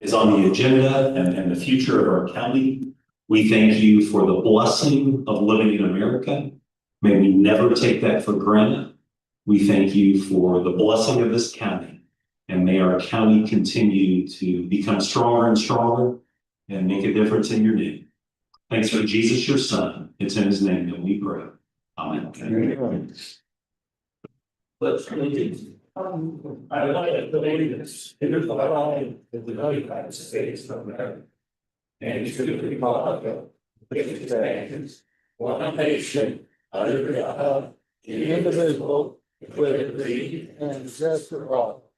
is on the agenda and the future of our county. We thank you for the blessing of living in America. May we never take that for granted. We thank you for the blessing of this county, and may our county continue to become stronger and stronger and make a difference in your name. Thanks for Jesus, your son. It's in his name that we pray. Amen. Let's continue. I like the allegiance to the flag of the United States of America and to the republic which stands one nation under God, indivisible, with liberty and justice for all.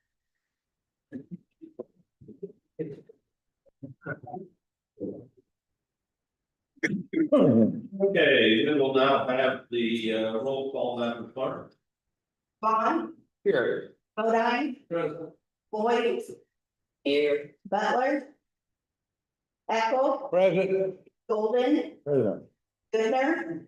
Okay, we will now have the roll call, Madam Clerk. Vaughn. Here. Bodine. Present. Boyd. Here. Butler. Eckel. Present. Golden. Present. Goodner.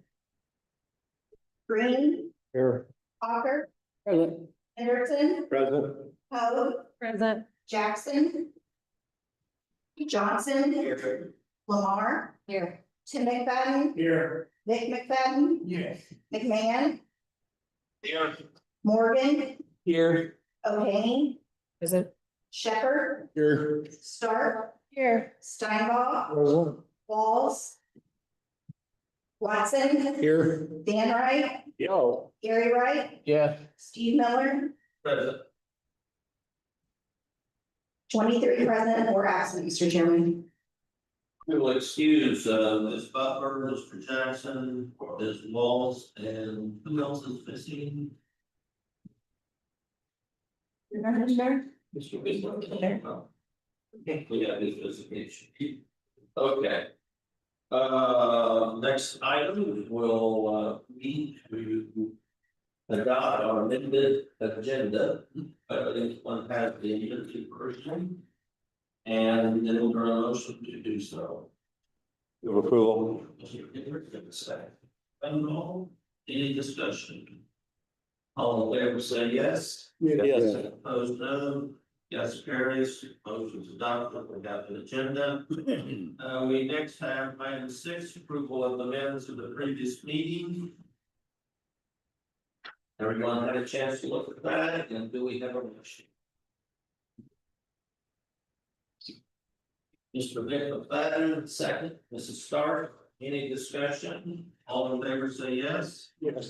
Green. Here. Hawker. Present. Henderson. Present. Poe. Present. Jackson. Johnson. Here. Lamar. Here. Tim McFadden. Here. Vic McFadden. Yes. McMahon. Here. Morgan. Here. O'Hain. Present. Shepherd. Here. Stark. Here. Steinbach. Present. Walls. Watson. Here. Dan Wright. Yo. Gary Wright. Yes. Steve Miller. Present. 23 present or absent, Mr. Chairman. We will excuse Ms. Butler, Mr. Jackson, Ms. Walls, and who else is missing? Mr. Bishop. We got his resignation. Okay. Next item will be to adopt our amended agenda. Each one has the amended version. And then we'll draw a motion to do so. Of approval. Any discussion? All in favor say yes. Yes. Opposed, no. Yes, carries. Motion's adopted. We got the agenda. We next have item 6, approval of the minutes of the previous meeting. Everyone had a chance to look at that, and do we have a motion? Mr. Vic McFadden, second. Mrs. Stark, any discussion? All in favor say yes. Yes.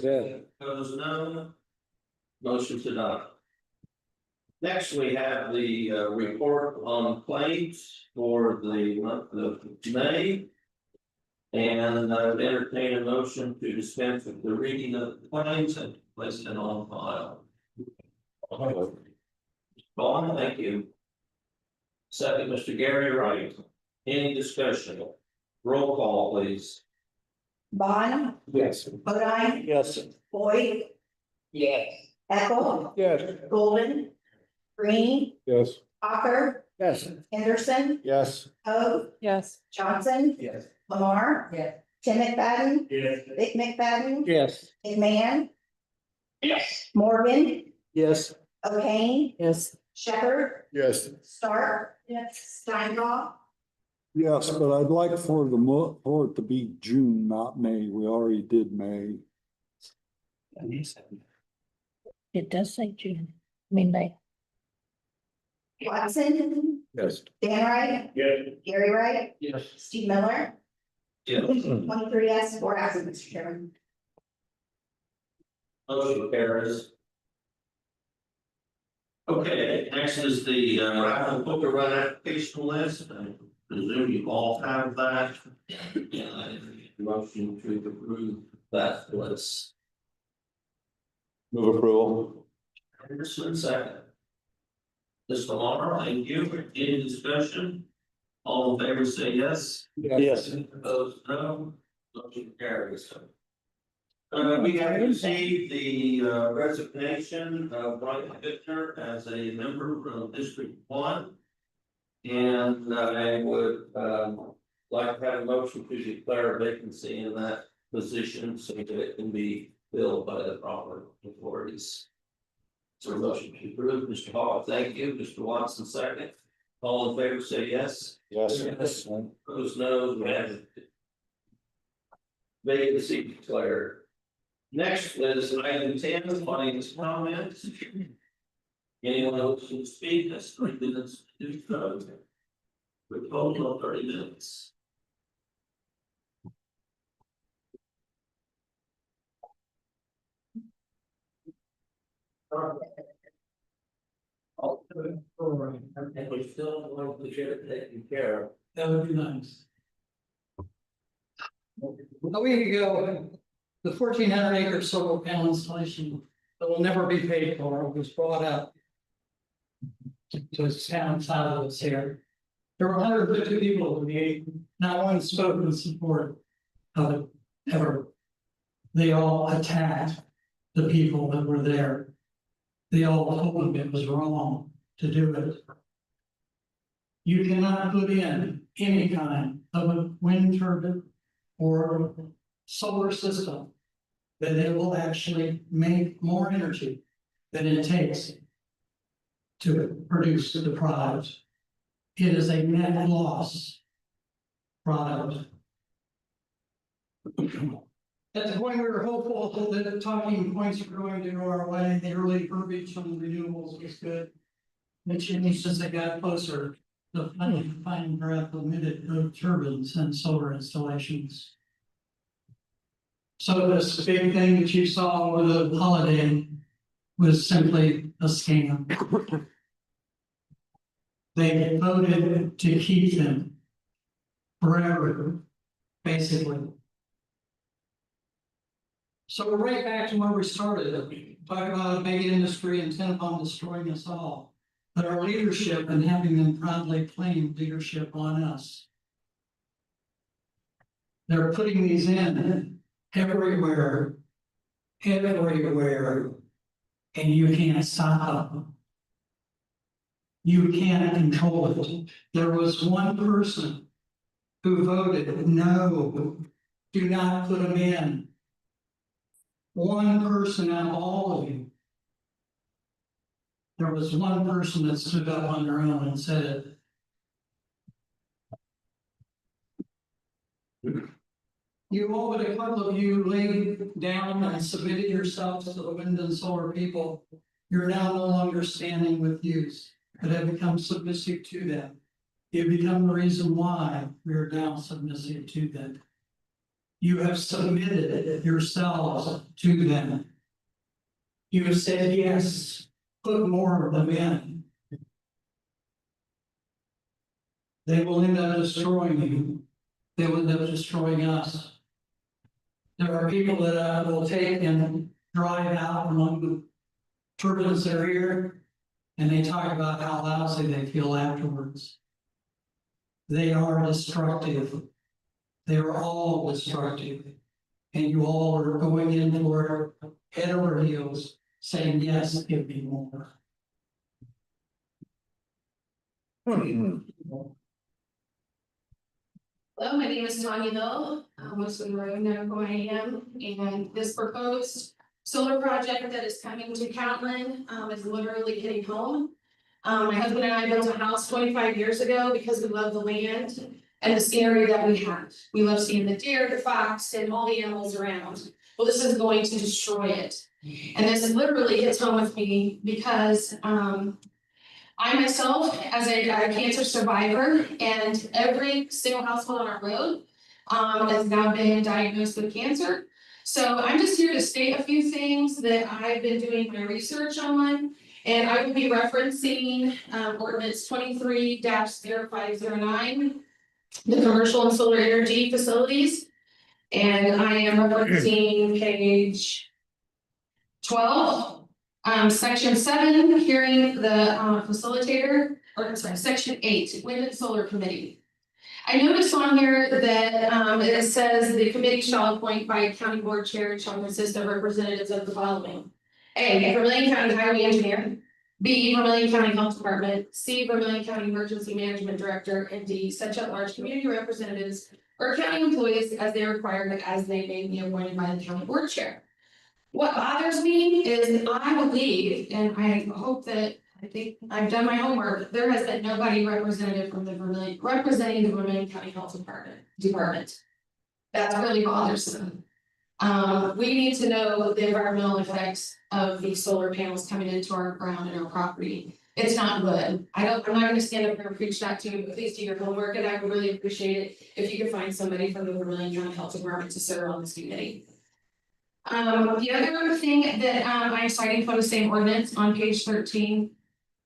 Opposed, no. Motion's adopted. Next, we have the report on claims for the month of May. And I would entertain a motion to dispense with the reading of the claims and place it on file. Vaughn, thank you. Second, Mr. Gary Wright. Any discussion? Roll call, please. Vaughn. Yes. Bodine. Yes. Boyd. Yes. Eckel. Yes. Golden. Green. Yes. Hawker. Yes. Henderson. Yes. Poe. Yes. Johnson. Yes. Lamar. Yes. Tim McFadden. Yes. Vic McFadden. Yes. McMahon. Yes. Morgan. Yes. O'Hain. Yes. Shepherd. Yes. Stark. Yes. Steinbach. Yes, but I'd like for for it to be June, not May. We already did May. It does say June. I mean, May. Watson. Yes. Dan Wright. Yes. Gary Wright. Yes. Steve Miller. Yes. 23 yes, 4 absent, Mr. Chairman. Motion carries. Okay, next is the poker run application list. I presume you all have that. And I need a motion to approve that list. Move approval. Anderson, second. Mr. Lamar, thank you. Any discussion? All in favor say yes. Yes. Opposed, no. Motion carries. We have received the resignation of Brian Bittner as a member from District 1. And I would like to have a motion to declare a vacancy in that position so that it can be filled by the proper authorities. So a motion to approve, Mr. Hall, thank you, Mr. Watson, second. All in favor, say yes. Yes. Opposed, no. We have it. Vacancy declared. Next is item 10, audience comments. Anyone else who speak, that's 3 minutes to do so. We're total of 30 minutes. And we still want the chair taken care of. That would be nice. A week ago, the 1,400-acre solar panel installation that will never be paid for was brought up to town side of us here. There were 150 people at the meeting, not one spoke in support of it ever. They all attacked the people that were there. They all told them it was wrong to do it. You cannot put in any kind of a wind turbine or solar system that it will actually make more energy than it takes to produce the product. It is a net loss product. At the point we were hopeful that the talking points were going to go our way, the early verbiage on renewables was good. But changed as they got closer, the finding breath omitted both turbines and solar installations. So this big thing that you saw with the holiday was simply a scam. They voted to keep them forever, basically. So we're right back to where we started. Talk about a big industry intent upon destroying us all. But our leadership and having them proudly claim leadership on us. They're putting these in everywhere, and you can't stop them. You can't control it. There was one person who voted no, do not put them in. One person out of all of you. There was one person that stood up on their own and said it. You all, but a couple of you laid down and submitted yourselves to the wind and solar people. You're now no longer standing with youth, but have become submissive to them. You've become the reason why we are now submissive to them. You have submitted yourselves to them. You have said yes. Put more of them in. They will end up destroying you. They will end up destroying us. There are people that will take and drive out among the turbines that are here, and they talk about how lousy they feel afterwards. They are destructive. They are all destructive. And you all are going in for head over heels, saying, yes, give me more. Hello, my name is Tanya Hill. Most of the room know who I am, and this proposed solar project that is coming to Catlin is literally hitting home. My husband and I built a house 25 years ago because we love the land and the scenery that we have. We love seeing the deer, the fox, and all the animals around. Well, this is going to destroy it. And this literally hits home with me because I myself, as a cancer survivor, and every single household on our road has now been diagnosed with cancer. So I'm just here to state a few things that I've been doing my research on, and I will be referencing ordinance 23-0509, the commercial and solar energy facilities. And I am referencing page 12. Section 7, hearing the facilitator, or sorry, section 8, wind and solar committee. I noticed on here that it says the committee shall appoint by county board chair and shall consist of representatives of the following. A, Vermilion County Highway Engineer. B, Vermilion County Health Department. C, Vermilion County Emergency Management Director. And D, such at-large community representatives or county employees as they are required, as they may be appointed by the county board chair. What bothers me is I believe, and I hope that I think I've done my homework. There has been nobody representative from the Vermilion, representing the Vermilion County Health Department. That's really bothersome. We need to know the environmental effects of these solar panels coming into our ground and our property. It's not good. I'm not gonna stand up here and preach that to you, but please do your homework, and I would really appreciate it if you could find somebody from the Vermilion County Health Department to serve on this committee. The other thing that I'm citing from the same ordinance on page 13.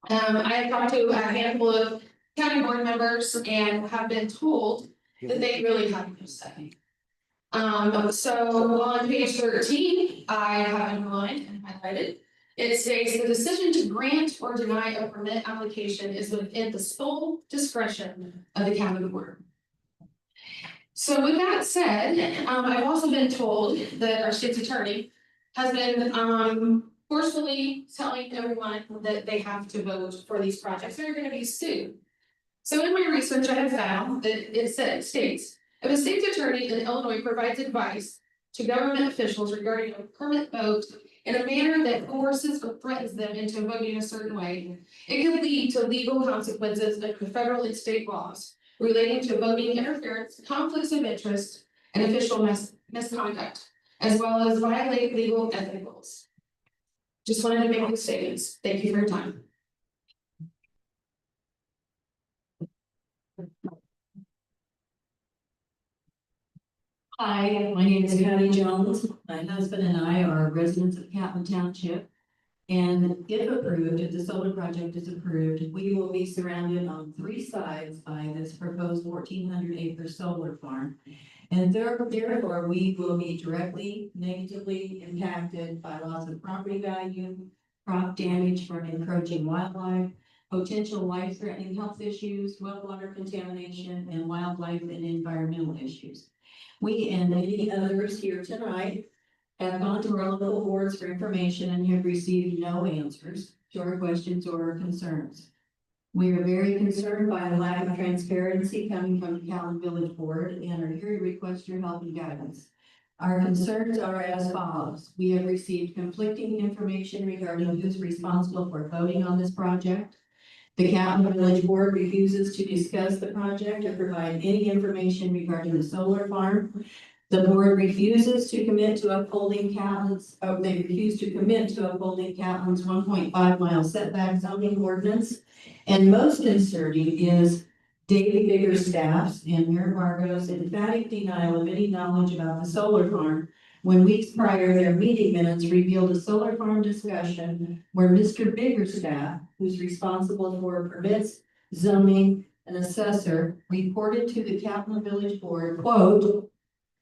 I have talked to a handful of county board members and have been told that they really have no say. So on page 13, I have underlined and highlighted. It states the decision to grant or deny a permit application is within the sole discretion of the county board. So with that said, I've also been told that our state's attorney has been forcefully telling everyone that they have to vote for these projects. They're going to be sued. So in my research, I have found that it states, if a state's attorney in Illinois provides advice to government officials regarding a permit vote in a manner that coerces or threatens them into voting a certain way, it could lead to legal consequences under federal and state laws relating to voting interference, conflicts of interest, and official misconduct, as well as violate legal ethicals. Just wanted to make those statements. Thank you for your time. Hi, my name is Patty Jones. My husband and I are residents of Catlin Township. And if approved, if the solar project is approved, we will be surrounded on 3 sides by this proposed 1,400-acre solar farm. And therefore, we will be directly negatively impacted by loss of property value, crop damage from encroaching wildlife, potential life-threatening health issues, well water contamination, and wildlife and environmental issues. We and many others here tonight have gone to our local boards for information and have received no answers to our questions or concerns. We are very concerned by the lack of transparency coming from the Catlin Village Board and are here to request your help and guidance. Our concerns are as follows. We have received conflicting information regarding who's responsible for voting on this project. The Catlin Village Board refuses to discuss the project or provide any information regarding the solar farm. The board refuses to commit to upholding Catlin's, they refuse to commit to upholding Catlin's 1.5-mile setback zoning ordinance. And most concerning is David Biggerstaff's and Mayor Margot's emphatic denial of any knowledge about the solar farm when weeks prior their meeting minutes revealed a solar farm discussion where Mr. Biggerstaff, who's responsible for permits, zoning, and assessor, reported to the Catlin Village Board, quote,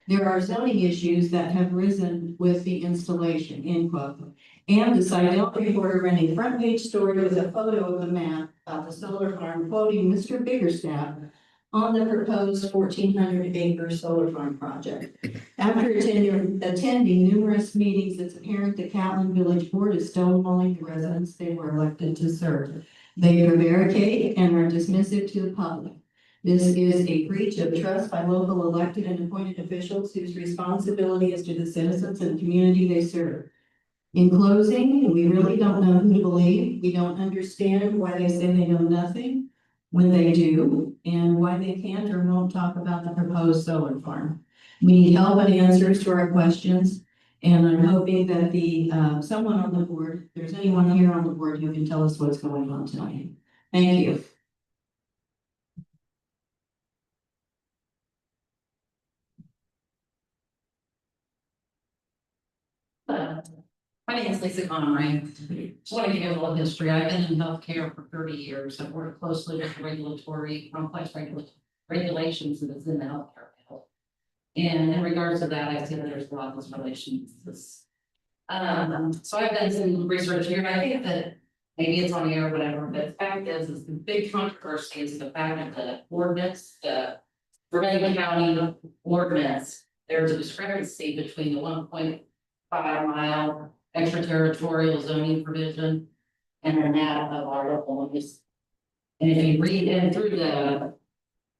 "There are zoning issues that have risen with the installation," end quote. And the Seidel reporter ran a front page story with a photo of the map of the solar farm, quoting Mr. Biggerstaff on the proposed 1,400-acre solar farm project. After attending numerous meetings, it's apparent the Catlin Village Board is stonewalling the residents they were elected to serve. They prevaricate and are dismissive to the public. This is a breach of trust by local elected and appointed officials whose responsibility is to the citizens and community they serve. In closing, we really don't know who to believe. We don't understand why they say they know nothing when they do, and why they can't or won't talk about the proposed solar farm. We need help and answers to our questions, and I'm hoping that someone on the board, if there's anyone here on the board who can tell us what's going on tonight. Thank you. My name is Lisa Conroy. Just want to give you a little history. I've been in healthcare for 30 years. I've worked closely with regulatory, complex regulations that's in the healthcare field. And in regards to that, I see that there's a lot of those relations. So I've done some research here, and I think that maybe it's on the air or whatever, but the fact is the big controversy is the fact that the ordinance, the Vermilion County ordinance, there's a discrepancy between the 1.5-mile extraterritorial zoning provision and then that of our local ones. And if you read in through the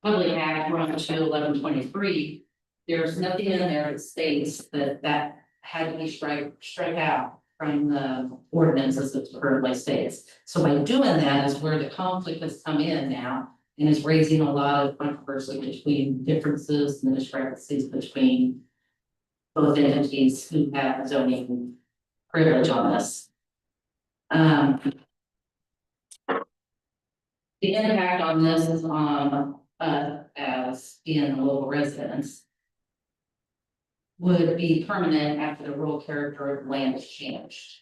Public Act 1/2/1123, there's nothing in there that states that had to be struck out. from the ordinances as it currently states. So by doing that is where the conflict has come in now and is raising a lot of controversy between differences and discrepancies between both entities who have zoning privilege on this. The impact on this is on as being local residents would be permanent after the rural character of the land is changed.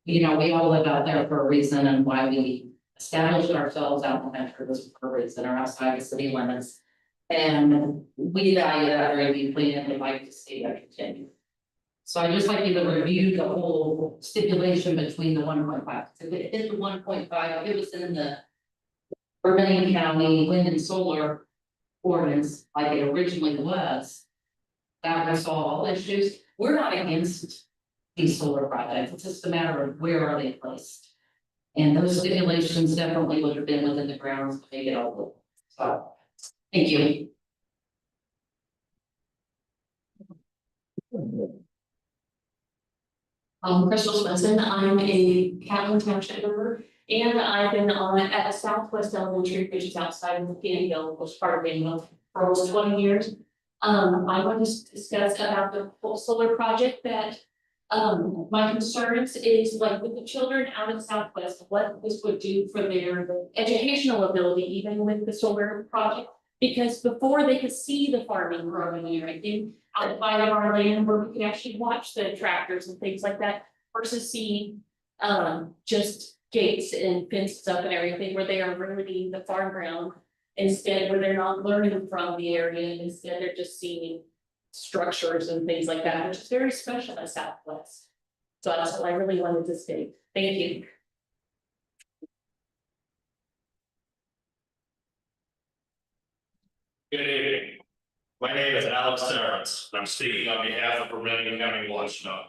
You know, we all live out there for a reason, and why we established ourselves out in the country was for a reason, or outside the city limits. And we value that very deeply and would like to see that continue. So I just like you to review the whole stipulation between the 1.5. If it is the 1.5, if it was in the Vermilion County wind and solar ordinance like it originally was, that would solve all issues. We're not against these solar projects. It's just a matter of where are they placed. And those stipulations definitely would have been within the grounds to make it all. So, thank you. Crystal Swenson, I'm a Catlin Township member, and I've been on at Southwest Elementary, which is outside of Danville, which is part of Danville, for almost 20 years. I want to discuss about the whole solar project that my concerns is like with the children out in Southwest, what this would do for their educational ability, even with the solar project. Because before they could see the farming growing and everything outside of our land where we could actually watch the tractors and things like that, versus seeing just gates and fences up and everything where they are ruining the farm ground. Instead, where they're not learning from the area, and instead they're just seeing structures and things like that, which is very special at Southwest. So that's what I really wanted to state. Thank you. Good evening. My name is Alex Sarens. I'm speaking on behalf of Vermilion County Watchdog.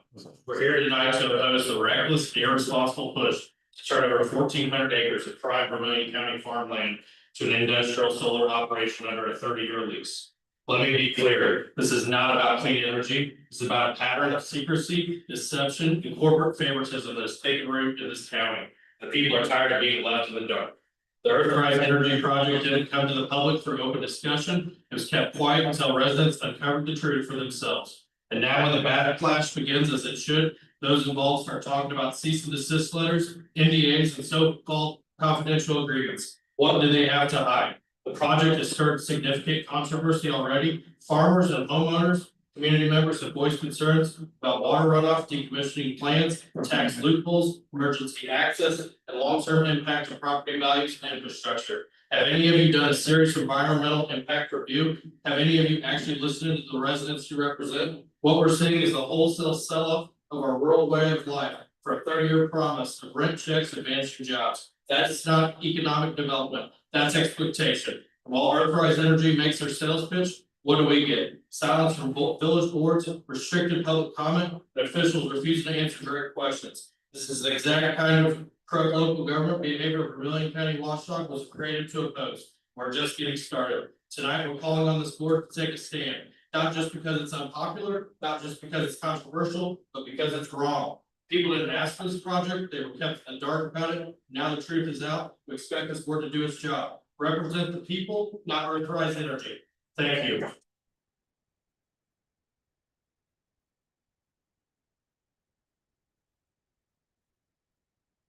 We're here tonight to oppose the reckless and irresponsible push to turn over 1,400 acres of prime Vermilion County farmland to an industrial solar operation under a 30-year lease. Let me be clear, this is not about clean energy. It's about a pattern of secrecy, deception, and corporate favoritism that has taken root in this county. The people are tired of being left in the dark. The Earthrise Energy Project didn't come to the public for open discussion. It was kept quiet until residents uncovered the truth for themselves. And now when the backlash begins, as it should, those involved start talking about cease and desist letters, NDAs, and so-called confidential agreements. What do they have to hide? The project has stirred significant controversy already. Farmers and homeowners, community members have voiced concerns about water runoff, decommissioning plans, tax loopholes, emergency access, and long-term impact on property values and infrastructure. Have any of you done a serious environmental impact review? Have any of you actually listened to the residents you represent? What we're seeing is a wholesale sell-off of our rural way of life for a 30-year promise of rent checks and managing jobs. That's not economic development. That's exploitation. While Earthrise Energy makes their sales pitch, what do we get? Silence from village boards, restricted public comment, and officials refusing to answer direct questions. This is the exact kind of pro-local government behavior Vermilion County Watchdog was created to oppose. We're just getting started. Tonight, we're calling on this board to take a stand, not just because it's unpopular, not just because it's controversial, but because it's wrong. People didn't ask for this project, they were kept in the dark about it. Now the truth is out. We expect this board to do its job. Represent the people, not Earthrise Energy. Thank you.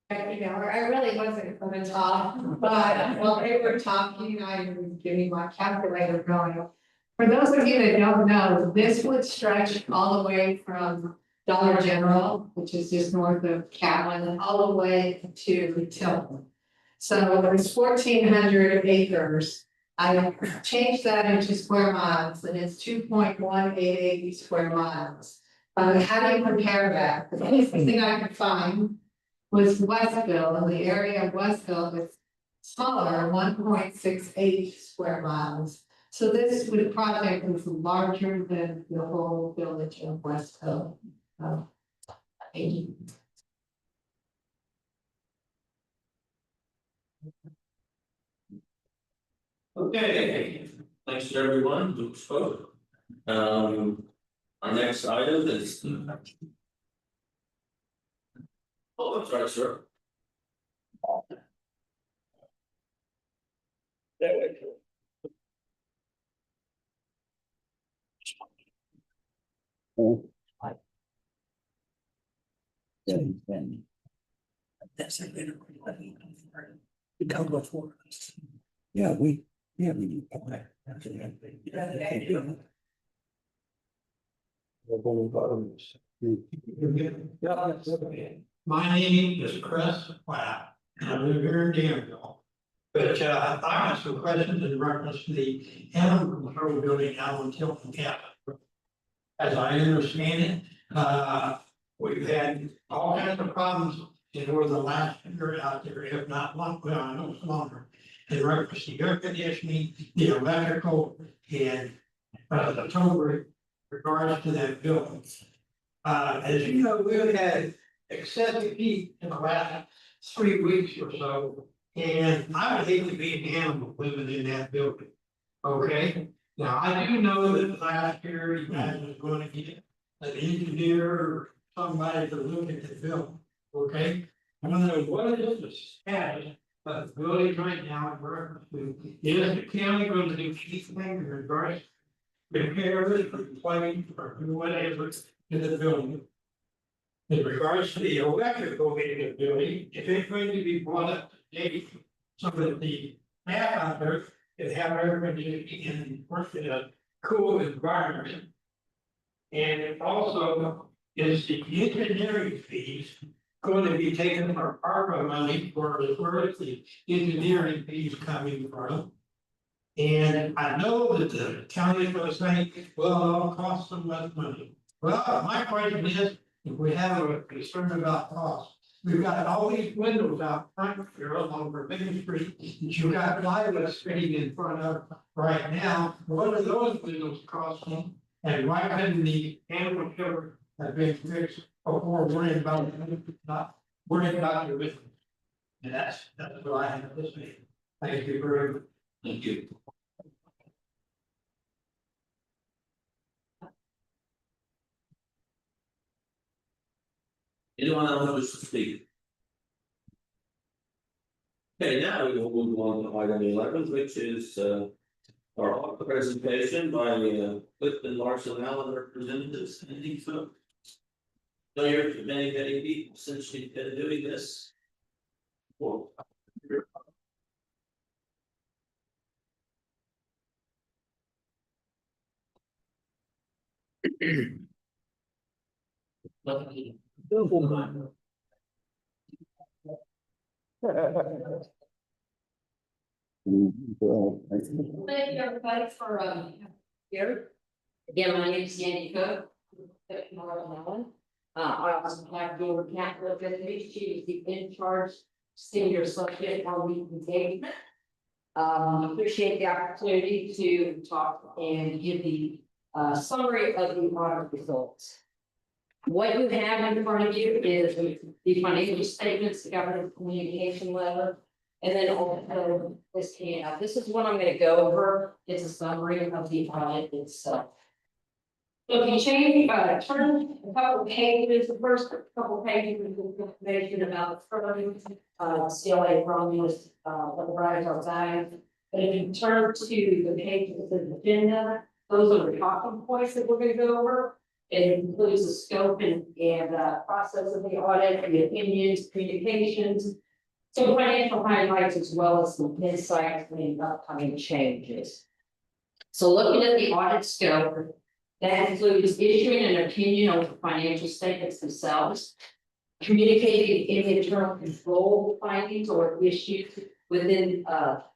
You know, I really wasn't gonna talk, but while they were talking, I was getting my calculator going. For those of you that don't know, this would stretch all the way from Dollar General, which is just north of Catlin, all the way to Tilton. So there's 1,400 acres. I changed that into square miles, and it's 2.188 square miles. How do you compare that? The only thing I could find was Westville, and the area of Westville is smaller, 1.68 square miles. So this project is larger than the whole village of Westville. Thank you. Okay, thanks to everyone who spoke. Our next item is Oh, that's right, sir. That's a better. You come before us. Yeah, we. My name is Chris Platt, and I live here in Danville. But I have some questions in reference to the animal control building out on Tilton County. As I understand it, we've had all kinds of problems over the last year out there, if not long, well, I know it's longer. In reference to air conditioning, the electrical, and the total regards to that building. As you know, we've had excessive heat in the last 3 weeks or so. And I would hate to be an animal living in that building. Okay, now I do know that last year you guys was going to get an engineer or somebody to look at the building. Okay, I don't know what is the status of the building right now in reference to, is the county going to do anything in regards to repairs, replacing, or whatever to the building? In regards to the electrical in the building, if it's going to be brought up to date, so that the staff out there can have everybody in a cool environment. And it also is the engineering fees going to be taken from ARPA money, or where is the engineering fees coming from? And I know that the county is going to say, well, it'll cost them less money. Well, my question is, if we have a concern about cost, we've got all these windows out front here along Vermilion Street that you've got plywood sitting in front of right now. What are those windows costing? And why couldn't the animal killer have been fixed before worrying about not worrying about your windows? And that's what I have to say. Thank you very much. Thank you. Anyone else wish to speak? Okay, now we will move on to item 11, which is our presentation by Clifton Larson Allen, representatives. Anything so? So you're many people since you've been doing this. Well, Thank you everybody for here. Again, my name is Sandy Cook. I also have Dora Catholic with me. She is the in charge senior associate on the engagement. Appreciate the opportunity to talk and give the summary of the audit results. What you have in front of you is the financial statements, the government communication letter, and then also this handout. This is what I'm going to go over. It's a summary of the audit itself. So if you change, turn a couple of pages, the first couple of pages is information about the firm, CLA Romulus, what the rise are values. But if you turn to the page that says agenda, those are the talking points that we're going to go over. It includes the scope and process of the audit, the opinions, communications, some financial highlights, as well as some insights and upcoming changes. So looking at the audit scope, that includes issuing an opinion on the financial statements themselves, communicating any internal control findings or issues within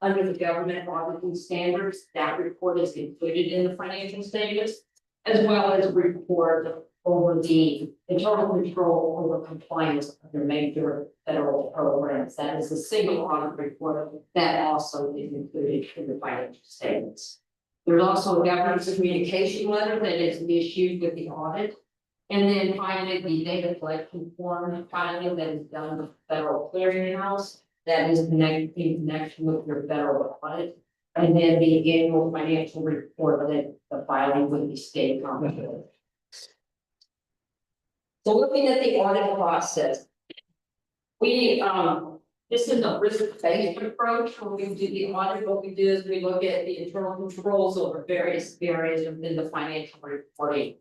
under the government auditing standards. That report is included in the financial statements, as well as a report over the internal control over compliance under major federal programs. That is a single audit report that also is included in the financial statements. There's also a governance communication letter that is issued with the audit. And then finally, the data collection form filing that is done with Federal Clearinghouse that is connected in connection with your federal audit. And then the annual financial report that the filing with the state comptroller. So looking at the audit process, We, this is a risk-based approach. When we do the audit, what we do is we look at the internal controls over various areas within the financial reporting.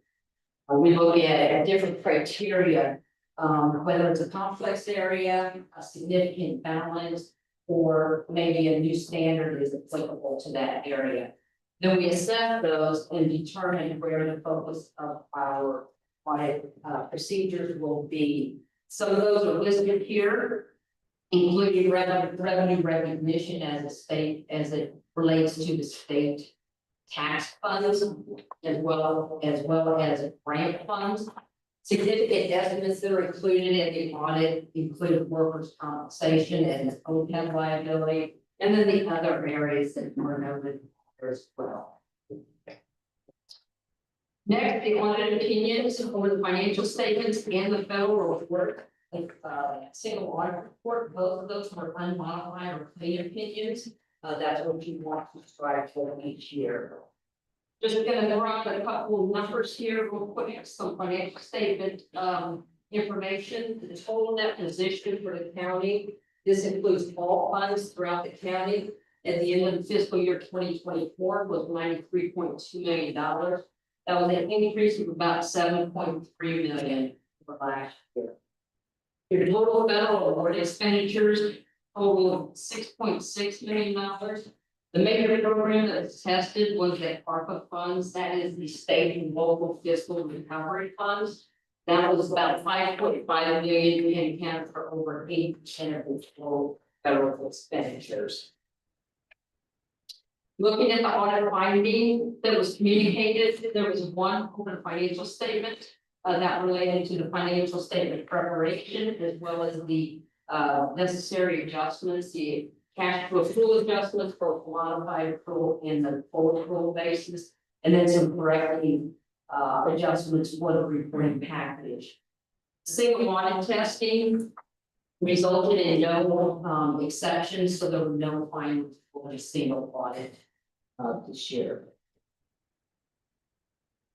We look at different criteria, whether it's a complex area, a significant balance, or maybe a new standard is applicable to that area. Then we assess those and determine where the focus of our audit procedures will be. Some of those are listed here, including revenue recognition as it relates to the state tax funds, as well as grant funds. Significant estimates that are included in the audit include workers' compensation and OPEB liability, and then the other areas that are noted here as well. Next, the audit opinions over the financial statements and the federal report. Single audit report, both of those were unmodified or clean opinions. That's what you want to strive for each year. Just gonna throw out a couple of numbers here real quick, some financial statement information. The total net position for the county. This includes all funds throughout the county. At the end of the fiscal year 2024 was $93.2 million. That was an increase of about $7.3 million for last year. Your total federal award expenditures total $6.6 million. The major program that was tested was the ARPA funds. That is the state and local fiscal recovery funds. That was about $5.5 million and accounted for over 8% of the total federal expenditures. Looking at the audit finding that was communicated, there was one open financial statement that related to the financial statement preparation, as well as the necessary adjustments, the cash flow accrual adjustments for modified accrual and the full accrual basis, and then some correcting adjustments for the reporting package. Single audit testing resulted in no exceptions, so there were no findings for a single audit this year.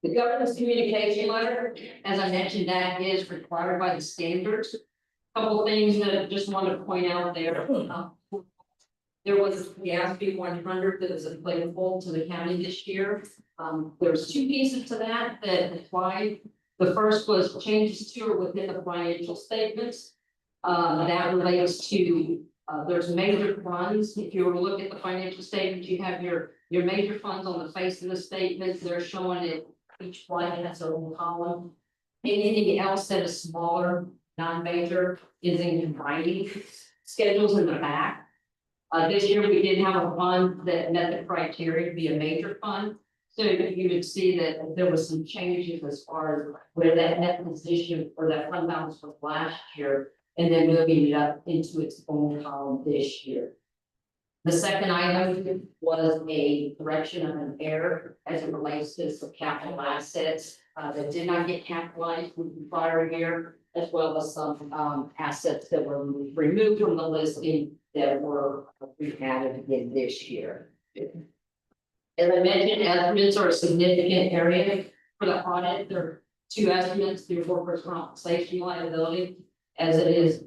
The governance communication letter, as I mentioned, that is required by the standards. A couple of things that I just wanted to point out there. There was the ASB 100 that was applicable to the county this year. There's two pieces to that applied. The first was changes to or within the financial statements. That relates to there's major funds. If you were to look at the financial statements, you have your major funds on the face of the statement. They're showing it. Each line has their own column. Anything else that is smaller, non-major, is in writing schedules in the back. This year we didn't have a fund that met the criteria to be a major fund. So you would see that there was some changes as far as where that net position or that fund balance was last year, and then moving it up into its own column this year. The second item was a correction of an error as it relates to some capital assets that did not get capitalized from the prior year, as well as some assets that were removed from the listing that were added in this year. As I mentioned, estimates are a significant area for the audit. There are two estimates: the workers' compensation liability, as it is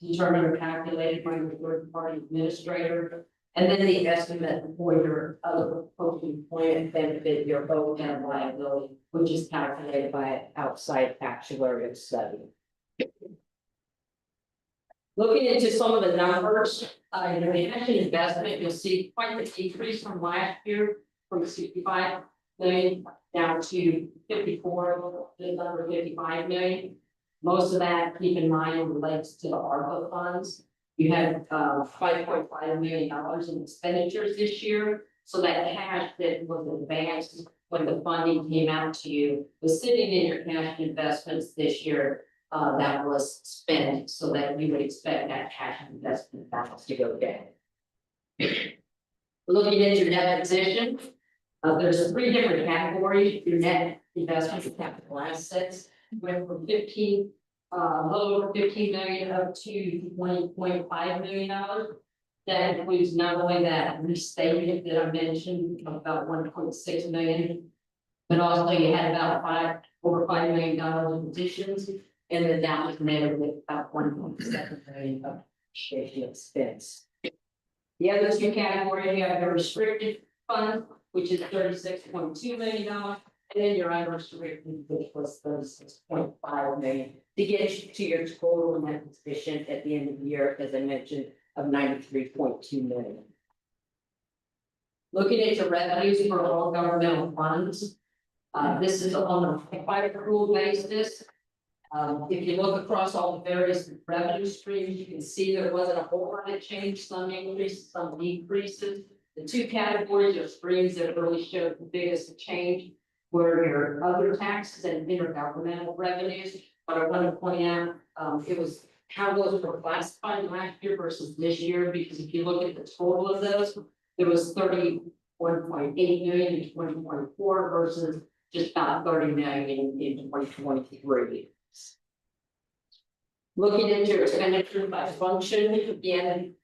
determined or calculated by the third-party administrator, and then the estimate for your other post-employment benefit, your OPEB liability, which is calculated by an outside actuarial study. Looking into some of the numbers, your cash investment, you'll see quite the decrease from last year, from 65 million down to 54, just under 55 million. Most of that, keep in mind, relates to the ARPA funds. You had $5.5 million in expenditures this year. So that cash that was advanced when the funding came out to you was sitting in your cash investments this year. That was spent, so that you would expect that cash investment balance to go down. Looking at your net position, there's three different categories. Your net investment in capital assets went from a little over 15 million up to $20.5 million. That includes not only that restatement that I mentioned of about 1.6 million, but also you had about over $5 million in additions. And then that was netted with about 1.7 million of depreciation expense. The other two categories, you have the restricted fund, which is $36.2 million, and then your unrestricted, which was $36.5 million, to get you to your total net position at the end of the year, as I mentioned, of $93.2 million. Looking at the revenues for all governmental funds, this is on a by accrual basis. If you look across all the various revenue streams, you can see there wasn't a whole lot of change, some increases, some decreases. The two categories of streams that really showed the biggest change were your other taxes and intergovernmental revenues. But I want to point out, it was how those were classified last year versus this year, because if you look at the total of those, there was 31.8 million in 2024 versus just about 30 million in 2023. Looking at your expenditure by function, again,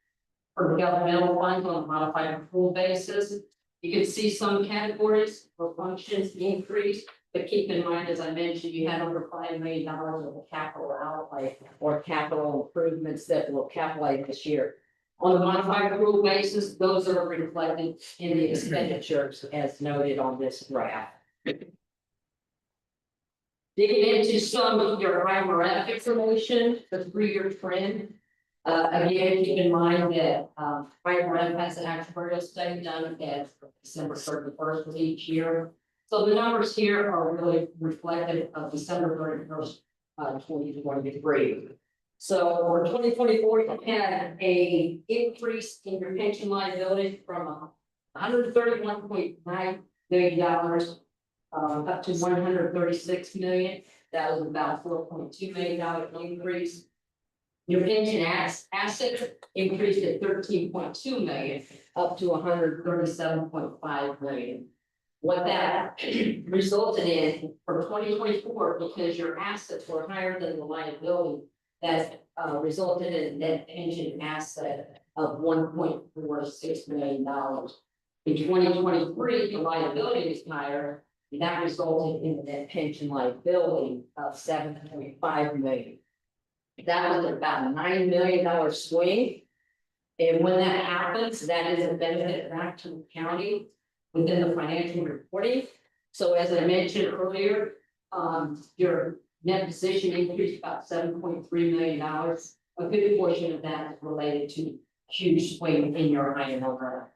for the governmental funds on a modified accrual basis, you can see some categories where functions increase, but keep in mind, as I mentioned, you had over $5 million of a capital outlay or capital improvements that will capitalize this year. On a modified accrual basis, those are reflected in the expenditures as noted on this graph. Digging into some of your IMRF information, the 3-year trend. Again, keep in mind that IMRF has an actuarial study done at December 31st of each year. So the numbers here are really reflective of December 31st, 2023. So for 2024, you had a increase in your pension liability from $131.9 million up to 136 million. That was about $4.2 million increase. Your pension asset increased at 13.2 million up to 137.5 million. What that resulted in for 2024, because your assets were higher than the liability, that resulted in a net pension asset of $1.46 million. In 2023, the liability is higher. That resulted in a net pension liability of $7.5 million. That was about a $9 million swing. And when that happens, that is a benefit back to the county within the financial reporting. So as I mentioned earlier, your net position increased about $7.3 million. A good portion of that is related to huge swing in your IMO.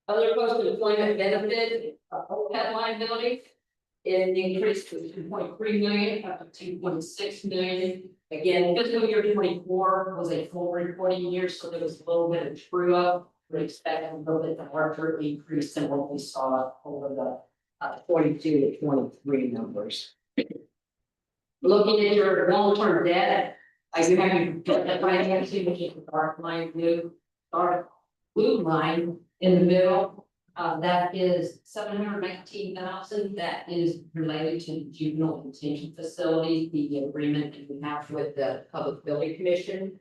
Other post-employment benefit, OPEB liability, it increased to 2.3 million up to 2.6 million. Again, fiscal year 24 was a full reporting year, so there was a little bit of true up. We expect a little bit larger increase than what we saw over the 22 to 23 numbers. Looking at your long-term debt, you have your debt financing, which is the dark blue line in the middle. That is $719,000. That is related to the juvenile detention facility, the agreement that we have with the Public Building Commission.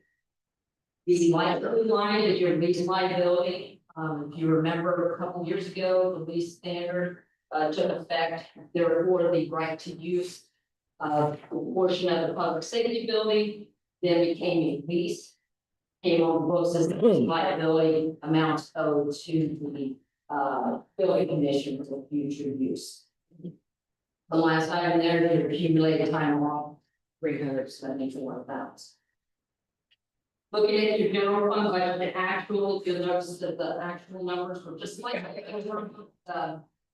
The light blue line is your lease liability. If you remember a couple years ago, the lease standard took effect. Therefore, the right to use a portion of the public safety building then became a lease. Came on the books as the liability amounts owed to the building commission for future use. The last item there, the accumulated time off, $374,000. Looking at your general fund budget, the actual, you'll notice that the actual numbers were just like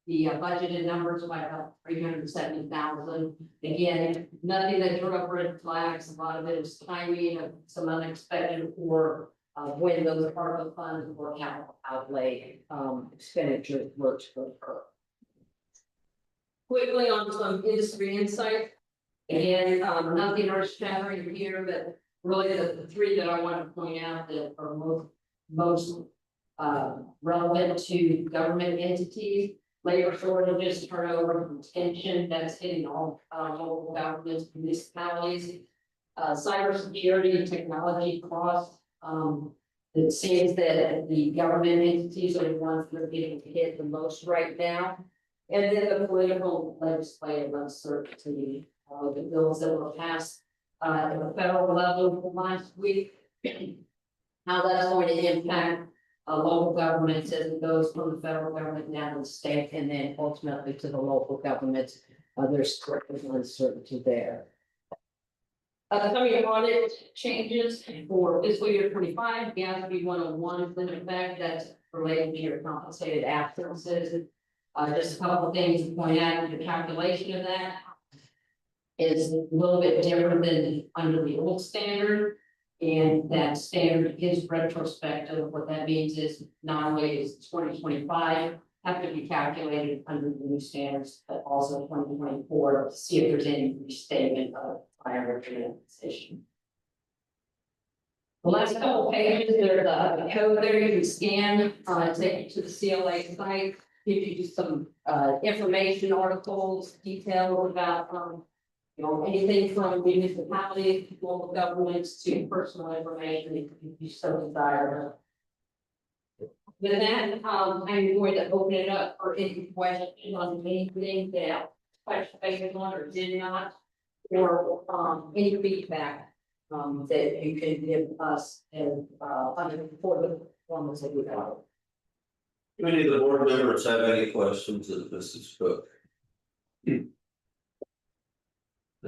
the budgeted numbers by about 370,000. Again, nothing that drew up red flags. A lot of it was timing of some unexpected or when those ARPA funds were capital outlay expenditures were to occur. Quickly on some industry insight. Again, nothing earth-shattering here, but really the three that I want to point out that are most relevant to government entities. Labor shortages, turnover, retention, that's hitting all local governments, municipalities. Cybersecurity and technology costs. It seems that the government entities are the ones that are getting hit the most right now. And then the political legislative uncertainty, the bills that were passed at the federal level last week. How that's going to impact local governments as it goes from the federal government down to the state and then ultimately to the local governments. There's uncertainty there. The coming audit changes for fiscal year 25, GASB 101 is in effect, that's related to your compensated absences. Just a couple of things to point out, the calculation of that is a little bit different than under the old standard. And that standard is retrospective. What that means is not only is 2025 have to be calculated under the new standards, but also 2024 to see if there's any restatement of prior transition. The last couple pages, there's a code there you can scan, take you to the CLA site, give you some information articles, details about anything from municipalities, local governments to personal information if you so desire. With that, I'm going to open it up for any questions on anything that questions on or did not, or any feedback that you can give us and for the performance that we have. Do any of the board members have any questions of Mrs. Cook? The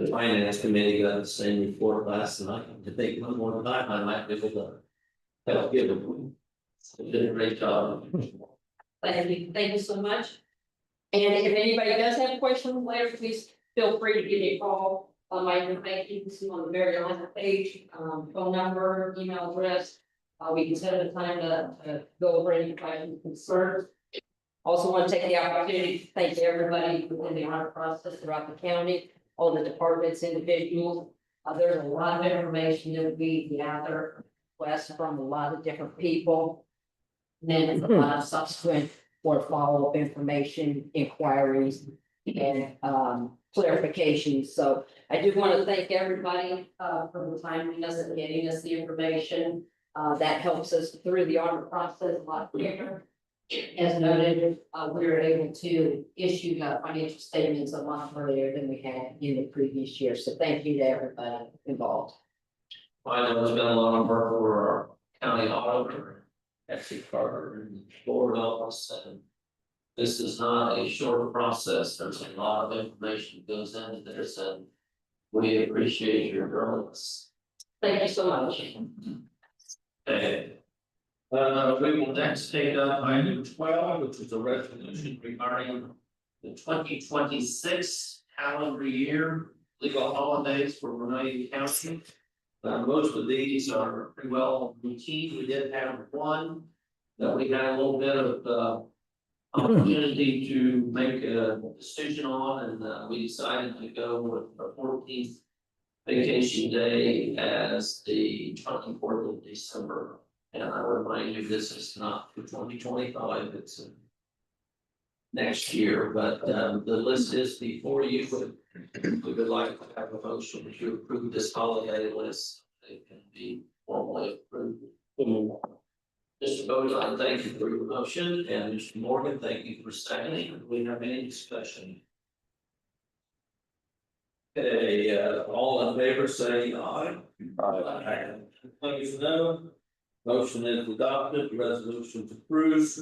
finance committee got the same report last night. I think one more time I might be able to help give them. They did a great job. Thank you so much. And if anybody does have questions later, please feel free to give me a call. My information is on the very last page, phone number, email address. We can set a time to go over any questions, concerns. Also want to take the opportunity to thank everybody within the audit process throughout the county, all the departments, individuals. There's a lot of information that we gather, requests from a lot of different people. And then a lot of subsequent or follow-up information, inquiries, and clarifications. So I do want to thank everybody for the timeliness of getting us the information. That helps us through the audit process a lot quicker. As noted, we were able to issue financial statements a lot earlier than we had in the previous year. So thank you to everybody involved. I know there's been a lot of work for our county auditor, Betsy Carter, and the board office, and this is not a short process. There's a lot of information that goes into this, and we appreciate your brilliance. Thank you so much. Okay. We will next take up item 12, which is a resolution regarding the 2026 calendar year legal holidays for Vermilion County. Most of these are pretty well routine. We did have one that we had a little bit of opportunity to make a decision on, and we decided to go with the 14th vacation day as the 24th of December. And I remind you, this is not for 2025, it's next year, but the list is before you. We would like to have a motion to approve this holiday list. It can be formally approved. Mr. Bozon, thank you for your motion, and Mr. Morgan, thank you for seconding. Do we have any discussion? Okay, all in favor, say aye. Aye. Opposed, no. Motion is adopted, the resolution is approved,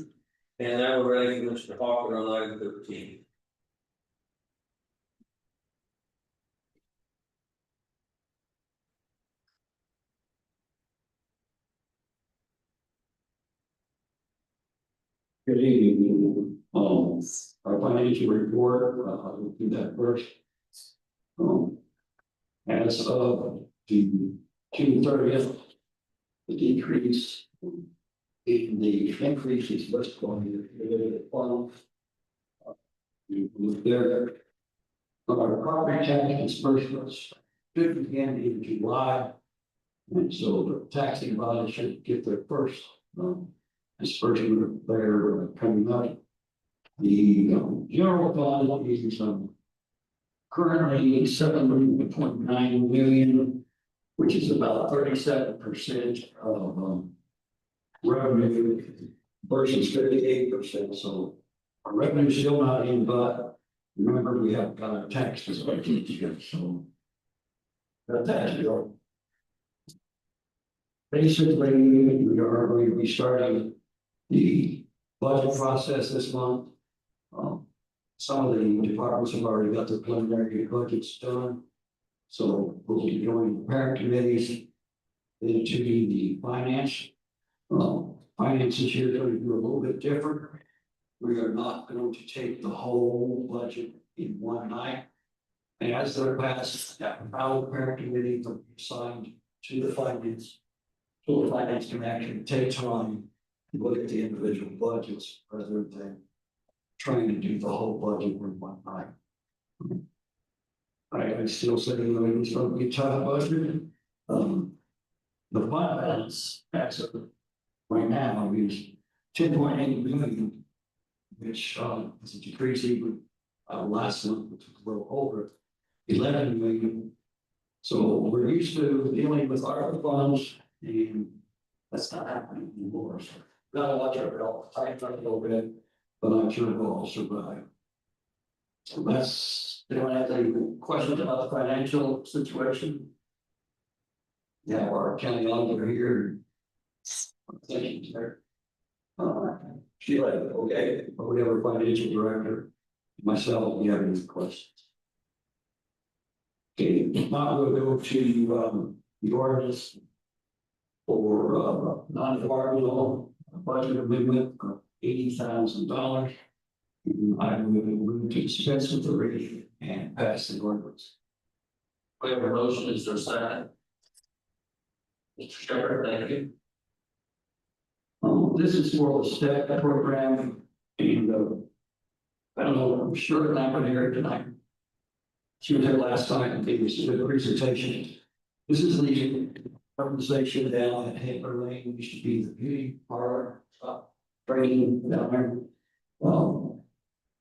and now we're ready for Mr. Hawker on item 13. Good evening. Our financial report, we'll do that first. As of the June 30th, the decrease in the increase is what's going to you look there. Our property tax disbursements should begin in July. And so the taxing body should get their first disbursement there coming up. The general fund is currently 7.9 million, which is about 37% of revenue versus 58%. So Our revenue's still not in, but remember, we have got our taxes budget yet, so. The tax bill. Basically, we are going to be starting the budget process this month. Some of the departments have already got their preliminary budgets done. So we'll be going to parent committees into the finance. Finance this year is going to do a little bit different. We are not going to take the whole budget in one night. And as they're passed, that our parent committee will be assigned to the finance. So the finance can actually take time to look at the individual budgets rather than trying to do the whole budget in one night. I still say, you know, it's going to be a tough budget. The fund balance as of right now is 10.8 million, which is a decrease even last month, which was a little over 11 million. So we're used to dealing with ARPA funds, and that's not happening anymore. So gotta watch our belt, tighten up a little bit, but I'm sure we'll all survive. So that's, you don't have any questions about the financial situation? Yeah, our county auditor here. Thank you, sir. Sheila, okay, but we have our financial director, myself, we have any questions? Okay, now we'll go to the ordinance for non-departmental budget amendment of $80,000. I will move to dispense with the reading and pass the ordinance. We have a motion, is there a second? Mr. Shepherd, thank you. This is for the STEP program, and I don't know, I'm sure I'm not going to hear it tonight. She was there last time and gave us a good presentation. This is the organization down at Haber Lane, used to be the beauty parlor, training down there.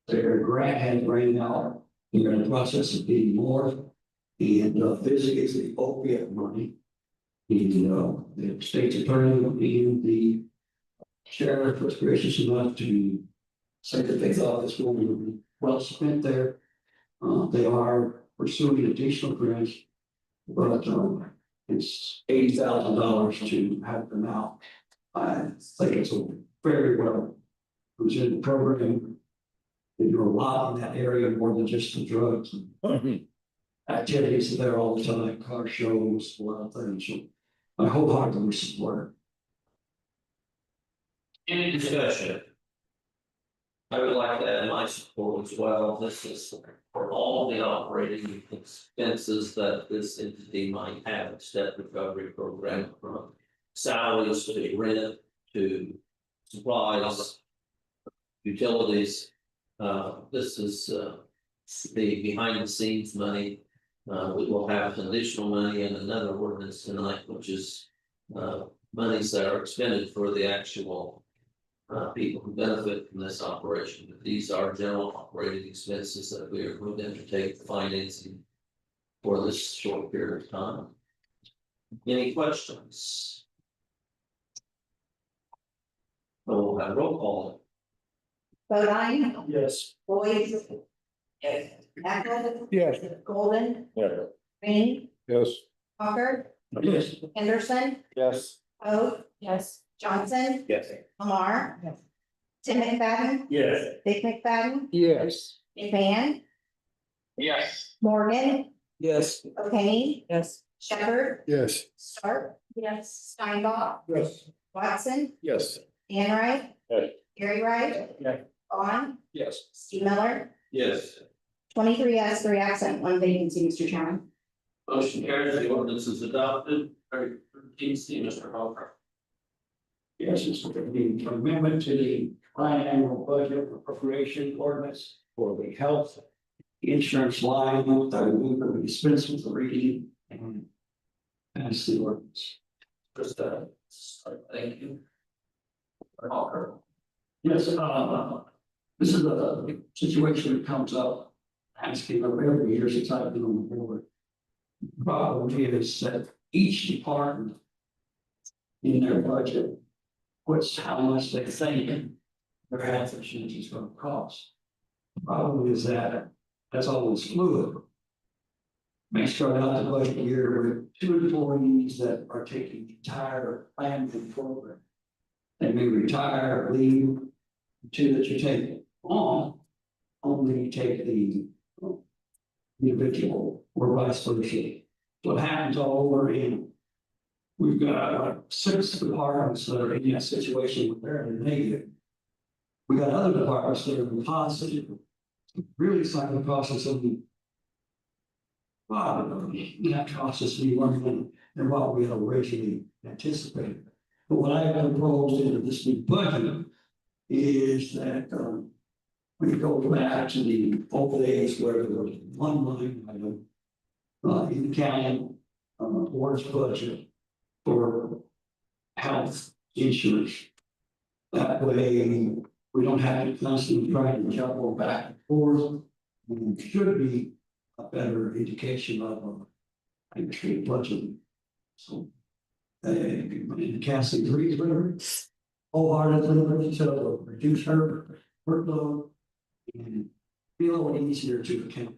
Their grant had ran out. They're in the process of getting more. And this is the opiate money. The state's attorney and the sheriff was gracious enough to say that they thought this money would be well spent there. They are pursuing additional grants, but it's $80,000 to have them out. I think it's a very well presented program. They do a lot in that area, more than just the drugs and activities there all the time, car shows, a lot of things. So I wholeheartedly support Any discussion? I would like to add my support as well. This is for all the operating expenses that this entity might have, step recovery program, from salaries to rent to supplies, utilities. This is the behind the scenes money. We will have additional money in another ordinance tonight, which is monies that are expended for the actual people who benefit from this operation. But these are general operating expenses that we are going to undertake the financing for this short period of time. Any questions? We'll have roll call. Bodine, Yes. Boyd. Yes. Eckler. Yes. Golden, Yeah. Green, Yes. Hawker, Yes. Henderson, Yes. Poe, Yes. Johnson, Yes. Lamar. Tim McFadden, Yes. Dick McFadden, Yes. McMahon, Yes. Morgan, Yes. O'Kane, Yes. Shepherd, Yes. Stark. Yes. Steinbach, Yes. Watson, Yes. Anwright. Yes. Gary Wright. Yes. Vaughn, Yes. Steve Miller, Yes. 23 yes, 3 absent, 1 vacancy, Mr. Chairman. Motion carries, the ordinance is adopted. Please see Mr. Hopper. Yes, it's the amendment to the triannual budget appropriation ordinance for the health insurance line. I move that we dispense with the reading and pass the ordinance. Just thank you. Hopper. Yes, this is a situation that comes up, asking of every year since I've been on the board. The problem is that each department in their budget puts how much they think their health insurance is gonna cost. Problem is that that's always fluid. May start out the budget year with 2 employees that are taking the entire plan and program. They may retire, leave, 2 that you take on, only take the individual or vice versa. What happens all over in, we've got like 6 departments that are in that situation where they're in the negative. We got other departments that are in the positive. Really, it's like the process of the that cost us to be more than what we had originally anticipated. But what I proposed in this new budget is that when you go back to the old days where there was one line item in the county board's budget for health insurance. That way, we don't have to constantly try to juggle back and forth. And it should be a better indication of industry budget. So, Cassie agrees with her wholeheartedly to reduce her workload and be a little easier to account.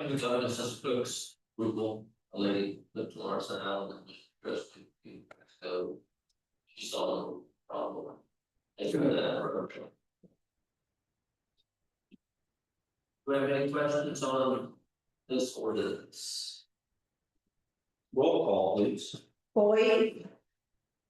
Every time this is folks, approval, a lady lived in Larson Island and just so she saw no problem. Thank you for that. Do we have any questions on this ordinance? Roll call, please. Boyd,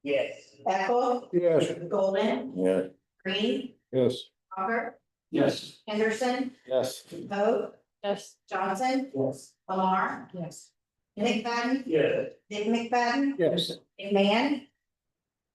Yes. Eckel, Yes. Golden, Yeah. Green, Yes. Hopper, Yes. Henderson, Yes. Vogt, Yes. Johnson, Yes. Lamar, Yes. McFadden, Yes. Dick McFadden, Yes. McMahon,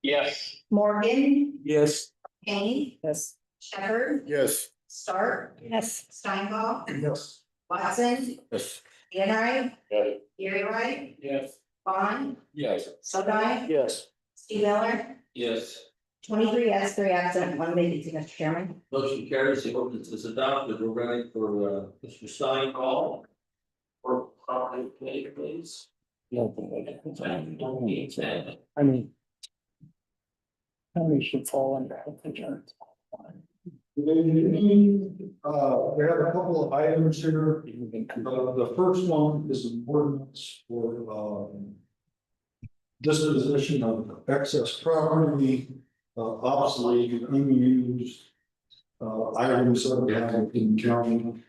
Yes. Morgan, Yes. Kane, Yes. Shepherd, Yes. Stark, Yes. Steinbach, Yes. Watson, Yes. DeNI, Yes. Gary Wright, Yes. Vaughn, Yes. Sodai, Yes. Steve Miller, Yes. 23 yes, 3 absent, 1 vacancy, Mr. Chairman. Motion carries, the ordinance is adopted. We're ready for Mr. Stein call. For property committee, please. I mean. County should fall under health insurance. We have a couple of items here. The first one is an ordinance for disposition of excess property, obsolete, unused items that we have in the county.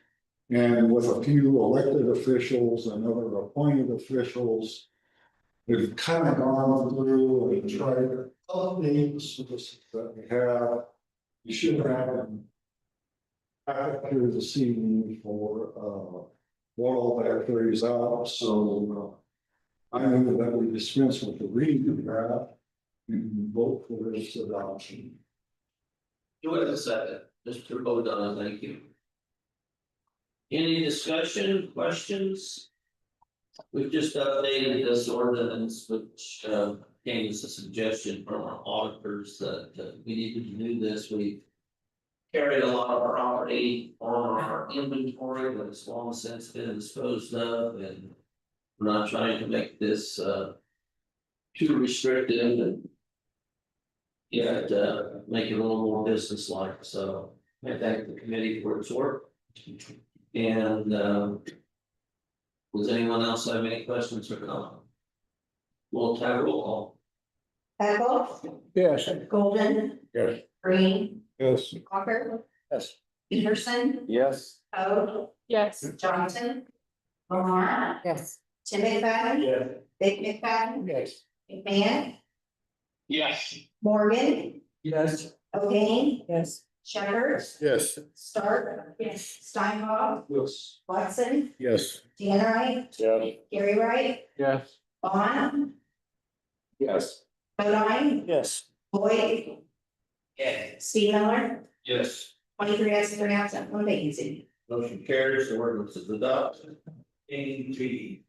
And with a few elected officials and other appointed officials, we've kind of gone through and tried to update the services that we have. You should have them here this evening for what all that carries out. So I know that we dispense with the reading of that and vote for this adoption. Do it in a second, Mr. Bodon, thank you. Any discussion, questions? We've just updated this ordinance, which came as a suggestion from our auditors that we needed to do this. We carried a lot of property on our inventory, but it's long since been disposed of, and we're not trying to make this too restrictive and yet make it a little more business-like. So I thank the committee for its work. And does anyone else have any questions or comments? We'll have a roll call. Eckel, Yes. Golden, Yes. Green, Yes. Hopper, Yes. Peterson, Yes. Vogt, Yes. Johnson, Lamar, Yes. Tim McFadden, Yeah. Dick McFadden, Yes. McMahon, Yes. Morgan, Yes. O'Kane, Yes. Shepherd, Yes. Stark, Steinbach, Yes. Watson, Yes. DeNI, Yes. Gary Wright, Yes. Vaughn, Yes. Bodine, Yes. Boyd, Yes. Steve Miller, Yes. 23 yes, 3 absent, 1 vacancy. Motion carries, the ordinance is adopted. AG.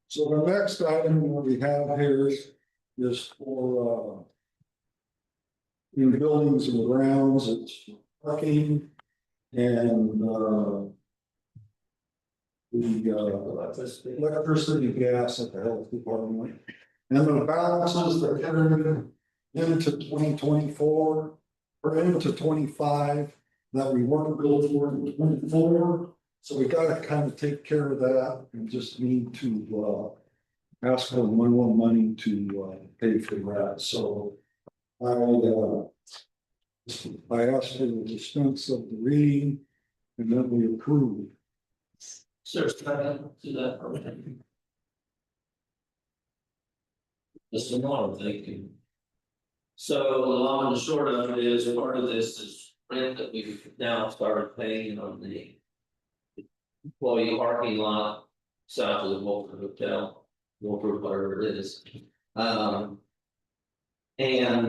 So the next item we have here is for in buildings and grounds, it's parking and the electricity, gas at the health department. And the balances that carry into 2024 we're into 25 that we weren't billed for in 24. So we gotta kind of take care of that and just need to ask for more money to pay for that. So I asked for the dispense of the reading and then we approved. Sir, second to that. Mr. Moore, thank you. So the long and the short of it is, part of this is rent that we've now started paying on the employee parking lot south of the Wolford Hotel, Wolford, whatever it is. And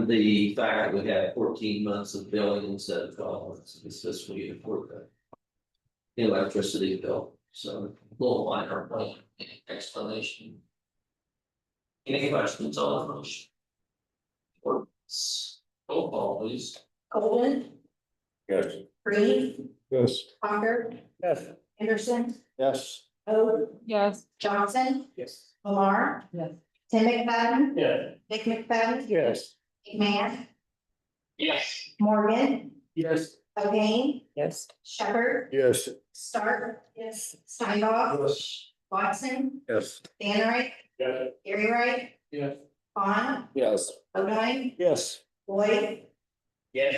the fact that we had 14 months of billing instead of 12 months this fiscal year for the electricity bill. So we'll find our point explanation. Any questions on the motion? Or roll call, please. Golden, Yes. Green, Yes. Parker, Yes. Anderson, Yes. O, Yes. Johnson, Yes. Lamar, Yes. Tim McFadden, Yes. Dick McFadden, Yes. McMahon, Yes. Morgan, Yes. O'Kane, Yes. Shepherd, Yes. Stark, yes, Steinbach, Yes. Watson, Yes. Dan Wright, Yes. Gary Wright, Yes. Vaughn, Yes. O'Dine, Yes. Boyd, Yes.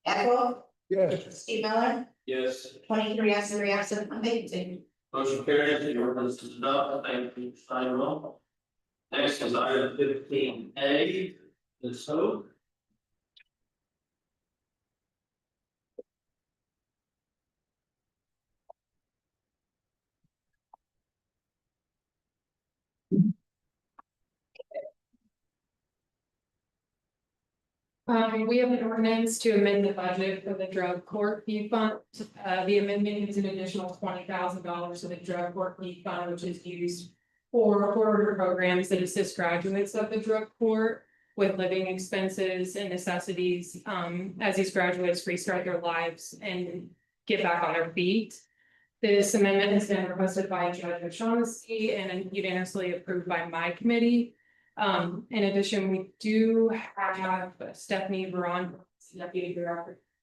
Ethel, Yes. Steve Miller, Yes. 23 yes, 3 absent, one vacancy. Motion carries, the ordinance is adopted, thank you, Steinwell. Next is item 15A, Ms. Hope. We have an ordinance to amend the budget for the drug court fee fund. The amendment is an additional $20,000 to the drug court fee fund, which is used for forward programs that assist graduates of the drug court with living expenses and necessities, as these graduates restart their lives and get back on their feet. This amendment has been requested by Judge O'Shaughnessy and unanimously approved by my committee. In addition, we do have Stephanie Veron, Deputy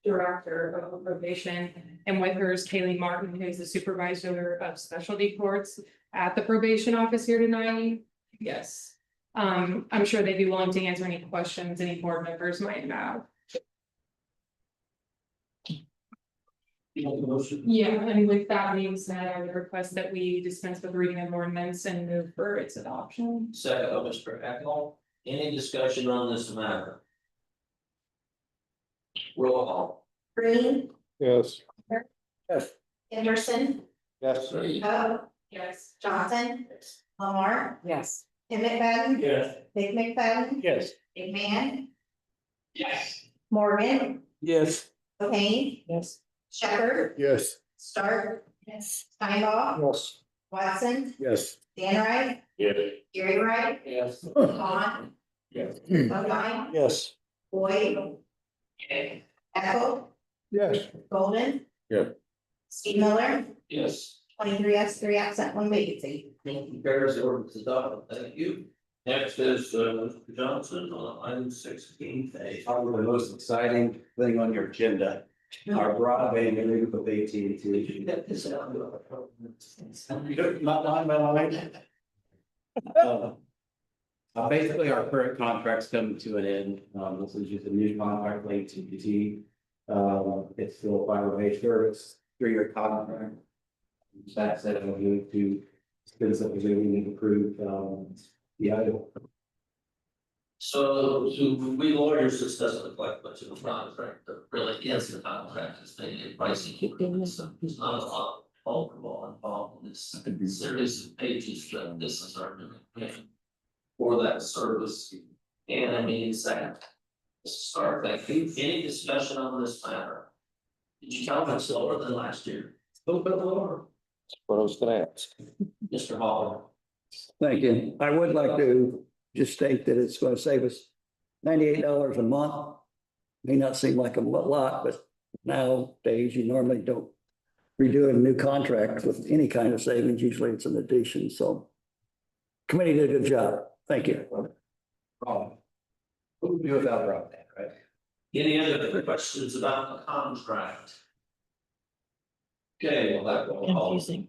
Director of Probation, and with her is Kaylee Martin, who's the Supervisor of Specialty Courts at the probation office here tonight. Yes. I'm sure they'd be willing to answer any questions any board members might have. Yeah, and with that being said, I would request that we dispense with reading of ordinance and move for its adoption. Second, by Mr. Eckel. Any discussion on this matter? Roll call. Green, Yes. Yes. Anderson, Yes. O, Yes. Johnson, Lamar, Yes. Tim McFadden, Yes. Dick McFadden, Yes. McMahon, Yes. Morgan, Yes. O'Kane, Yes. Shepherd, Yes. Stark, yes, Steinbach, Yes. Watson, Yes. Dan Wright, Yes. Gary Wright, Yes. Vaughn, Yes. O'Dine, Yes. Boyd, Ethel, Yes. Golden. Yeah. Steve Miller, Yes. 23 yes, 3 absent, one vacancy. Motion carries, the ordinance is adopted, thank you. Next is Mr. Johnson on item 16A. Probably the most exciting thing on your agenda, our broadband agreement with AT&T. Not on my mind. Basically, our current contract's coming to an end. This is just a new contract with AT&T. It's still a fiber-based service, 3-year contract. That said, I'm going to spend something we need to approve, the item. So to we lawyers, this doesn't look like much of a contract, but really is the contract, is the pricing. So there's not a lot of involved in this series of pages that this is our doing for that service. And I mean, second, start, thank you. Any discussion on this matter? Did you count it slower than last year? A little bit lower. What I was gonna ask. Mr. Hall. Thank you. I would like to just state that it's going to save us $98 a month. May not seem like a lot, but nowadays you normally don't redo a new contract with any kind of savings. Usually it's an addition. So committee did a good job. Thank you. Wrong. Who would do without broadband, right? Any other questions about the contract? Okay, well, that will all. Confusing.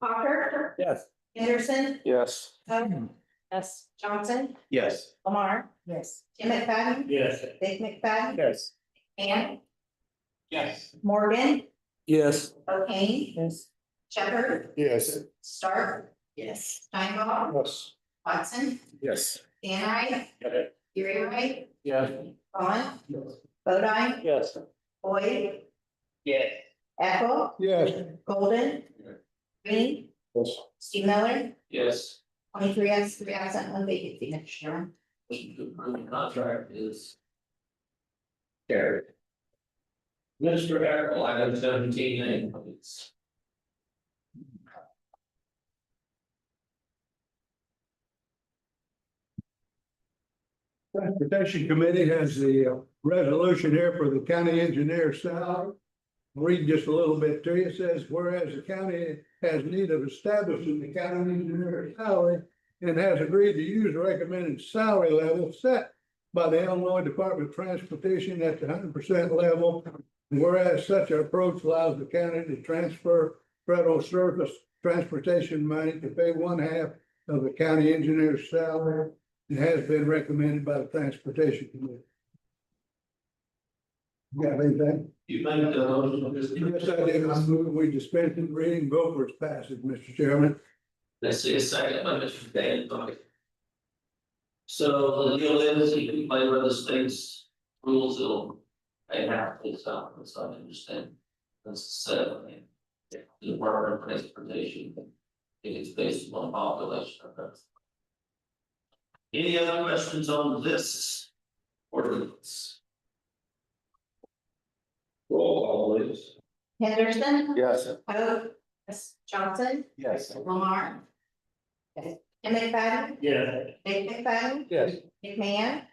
Hawker, Yes. Anderson, Yes. Hope, Yes. Johnson, Yes. Lamar, Yes. Tim McFadden, Yes. Dick McFadden, Yes. and Yes. Morgan, Yes. O'Kane, Yes. Shepherd, Yes. Stark, Yes. Steinbach, Yes. Watson, Yes. Dan I, Gary Wright, Yes. Vaughn, Bodine, Yes. Boyd, Yes. Eckel, Yes. Golden, Green, Yes. Steve Miller, Yes. 23 yes, 3 absent, 1 vacancy, Mr. Chairman. Motion to approve the contract is carried. Mr. Errol, item 17A, please. Transportation Committee has the resolution here for the county engineer salary. Read just a little bit to you. It says, whereas the county has need of establishing the county engineer salary and has agreed to use the recommended salary level set by the Illinois Department of Transportation at the 100% level. Whereas such an approach allows the county to transfer federal surface transportation money to pay 1/2 of the county engineer's salary. It has been recommended by the Transportation Committee. Got anything? You make the motion, Mr. Yes, I did. I move we dispense with reading, vote for its passage, Mr. Chairman. Let's see a second by Mr. Dan. So the deal is, if you play by the state's rules, it'll, they have to, so I understand. That's said, I mean, the Department of Transportation, it is based on population of that. Any other questions on this ordinance? Roll call, please. Henderson, Yes. Hope, yes, Johnson, Yes. Lamar. Tim McFadden, Yes. Dick McFadden, Yes. McMahon,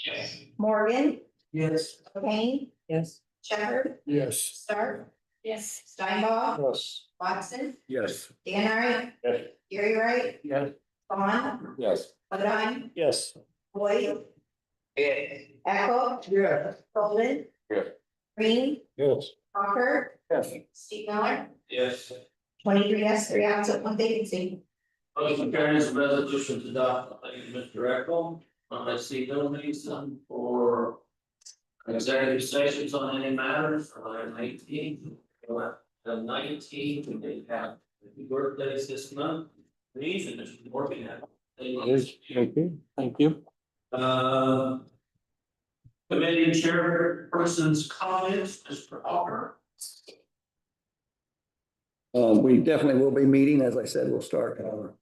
Yes. Morgan, Yes. O'Kane, Yes. Shepherd, Yes. Stark, Yes. Steinbach, Yes. Watson, Yes. Dan I, Yes. Gary Wright, Yes. Vaughn, Yes. Bodine, Yes. Boyd, Yes. Eckel, Yes. Golden, Yes. Green, Yes. Hawker, Yes. Steve Miller, Yes. 23 yes, 3 absent, 1 vacancy. Motion carries, the resolution to adopt. Thank you, Mr. Echo. I see no reason for executive sessions on any matters for item 18. Item 19, we have the birthdays this month. These and Mr. Morgan. Thank you. Committee chairperson's comments, Mr. Hopper. We definitely will be meeting. As I said, we'll start our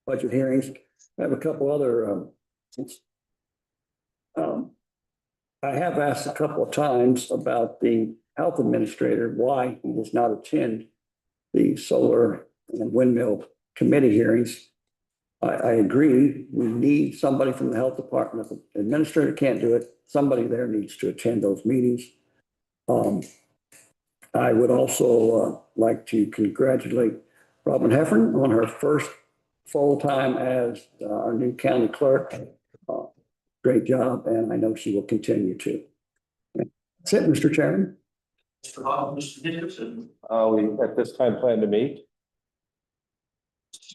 budget hearings. I have a couple other, I have asked a couple of times about the health administrator, why he does not attend the solar and windmill committee hearings. I agree, we need somebody from the health department. If the administrator can't do it, somebody there needs to attend those meetings. I would also like to congratulate Robin Heffern on her first full-time as our new county clerk. Great job, and I know she will continue to. That's it, Mr. Chairman. Mr. Hopper, Mr. Dickerson. We at this time plan to meet.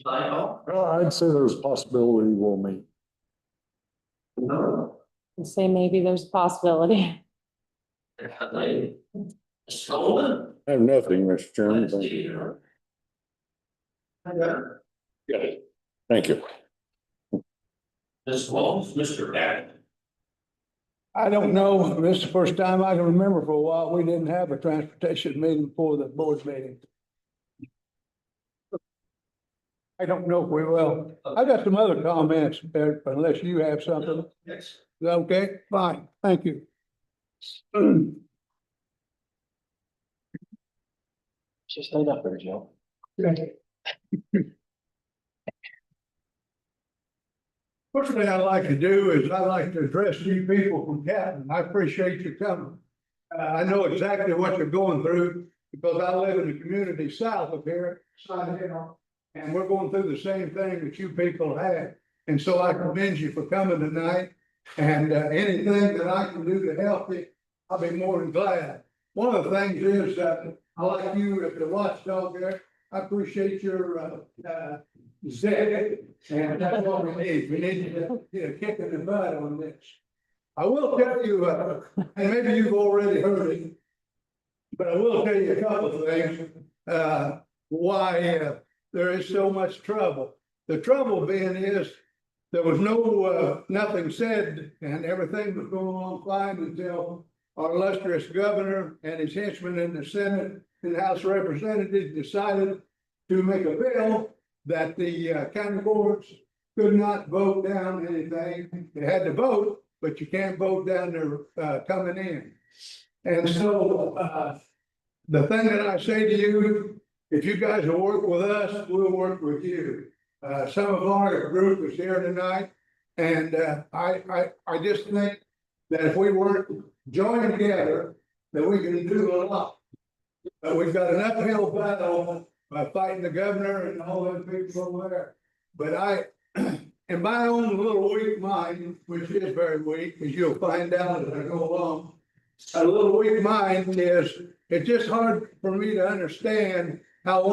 I'd say there's a possibility we'll meet. No. Say maybe there's a possibility. Mr. Golden. I have nothing, Mr. Chairman. Thank you. Yeah. Thank you. Ms. Walls, Mr. Gabbard. I don't know. This is the first time I can remember for a while, we didn't have a transportation meeting before the board meeting. I don't know if we will. I got some other comments, but unless you have something. Yes. Is that okay? Fine, thank you. Just stayed up there, Joe. First thing I'd like to do is I'd like to address you people from Canton. I appreciate you coming. I know exactly what you're going through because I live in the community south of here, Side Hill, and we're going through the same thing that you people had. And so I commend you for coming tonight And anything that I can do to help it, I'll be more than glad. One of the things is that I like you as the watchdog there. I appreciate your zeal, and that's what we need. We need to get a kick in the butt on this. I will tell you, and maybe you've already heard it, but I will tell you a couple of things, why there is so much trouble. The trouble being is, there was nothing said, and everything was going on fine until our illustrious governor and his henchmen in the Senate and the House of Representatives decided to make a bill that the county boards could not vote down anything. They had to vote, but you can't vote down their coming in. And so the thing that I say to you, if you guys will work with us, we'll work with you. Some of our group is here tonight, and I just think that if we work joined together, that we can do a lot. But we've got an uphill battle by fighting the governor and all those people over there. But in my own little weak mind, which is very weak, as you'll find out as I go along, a little weak mind is, it's just hard for me to understand how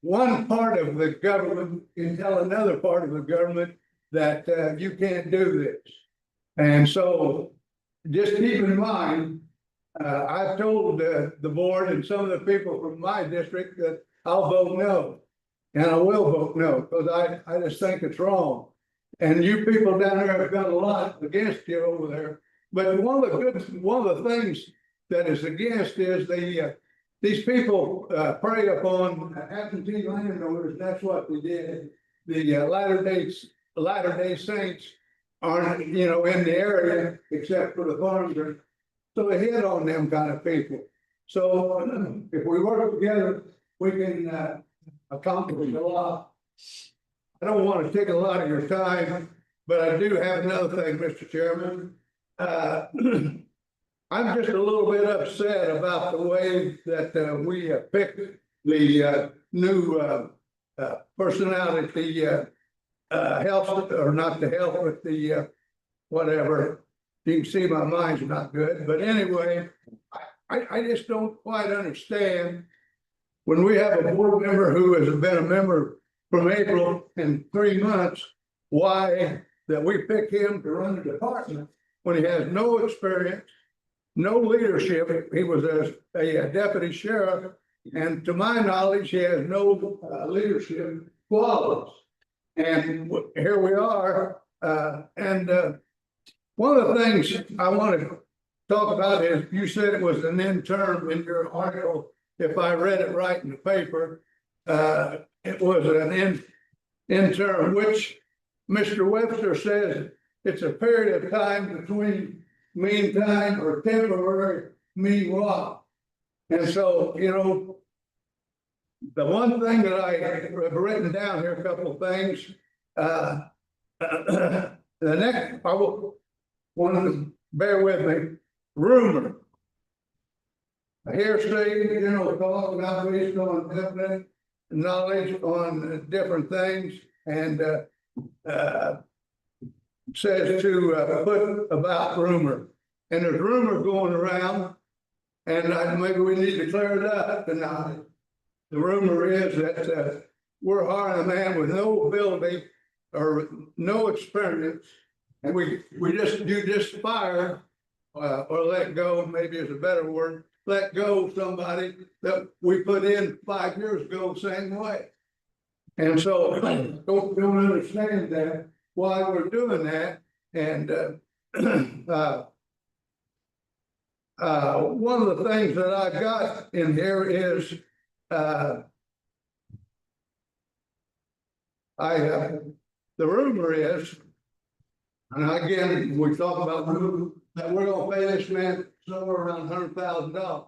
one part of the government can tell another part of the government that you can't do this. And so just keep in mind, I've told the board and some of the people from my district that I'll vote no. And I will vote no, because I just think it's wrong. And you people down there have got a lot against you over there. But one of the things that is against is these people prey upon absentee landowners. That's what they did. The Latter-day Saints aren't, in the area except for the farmers. So they hit on them kind of people. So if we work together, we can accomplish a lot. I don't want to take a lot of your time, but I do have another thing, Mr. Chairman. I'm just a little bit upset about the way that we picked the new personnel at the health, or not the health, but the whatever. You can see my mind's not good, but anyway, I just don't quite understand when we have a board member who has been a member from April in 3 months, why that we pick him to run the department when he has no experience, no leadership. He was a deputy sheriff, and to my knowledge, he has no leadership qualities. And here we are, one of the things I want to talk about is, you said it was an interim in your article. If I read it right in the paper, it was an interim, which Mr. Webster says it's a period of time between meantime or temporary meanwhile. And so, the one thing that I have written down here, a couple of things, the next, I will want to bear with me, rumor. Hearsay, talk about based on definite knowledge on different things, and says to put about rumor. And there's rumor going around, and maybe we need to clear it up tonight. The rumor is that we're hiring a man with no ability or no experience, and you just fire or let go, maybe is a better word, let go of somebody that we put in 5 years ago the same way. And so don't understand that, why we're doing that. And one of the things that I've got in here is the rumor is, and again, we talk about that we're gonna pay this man somewhere around $100,000.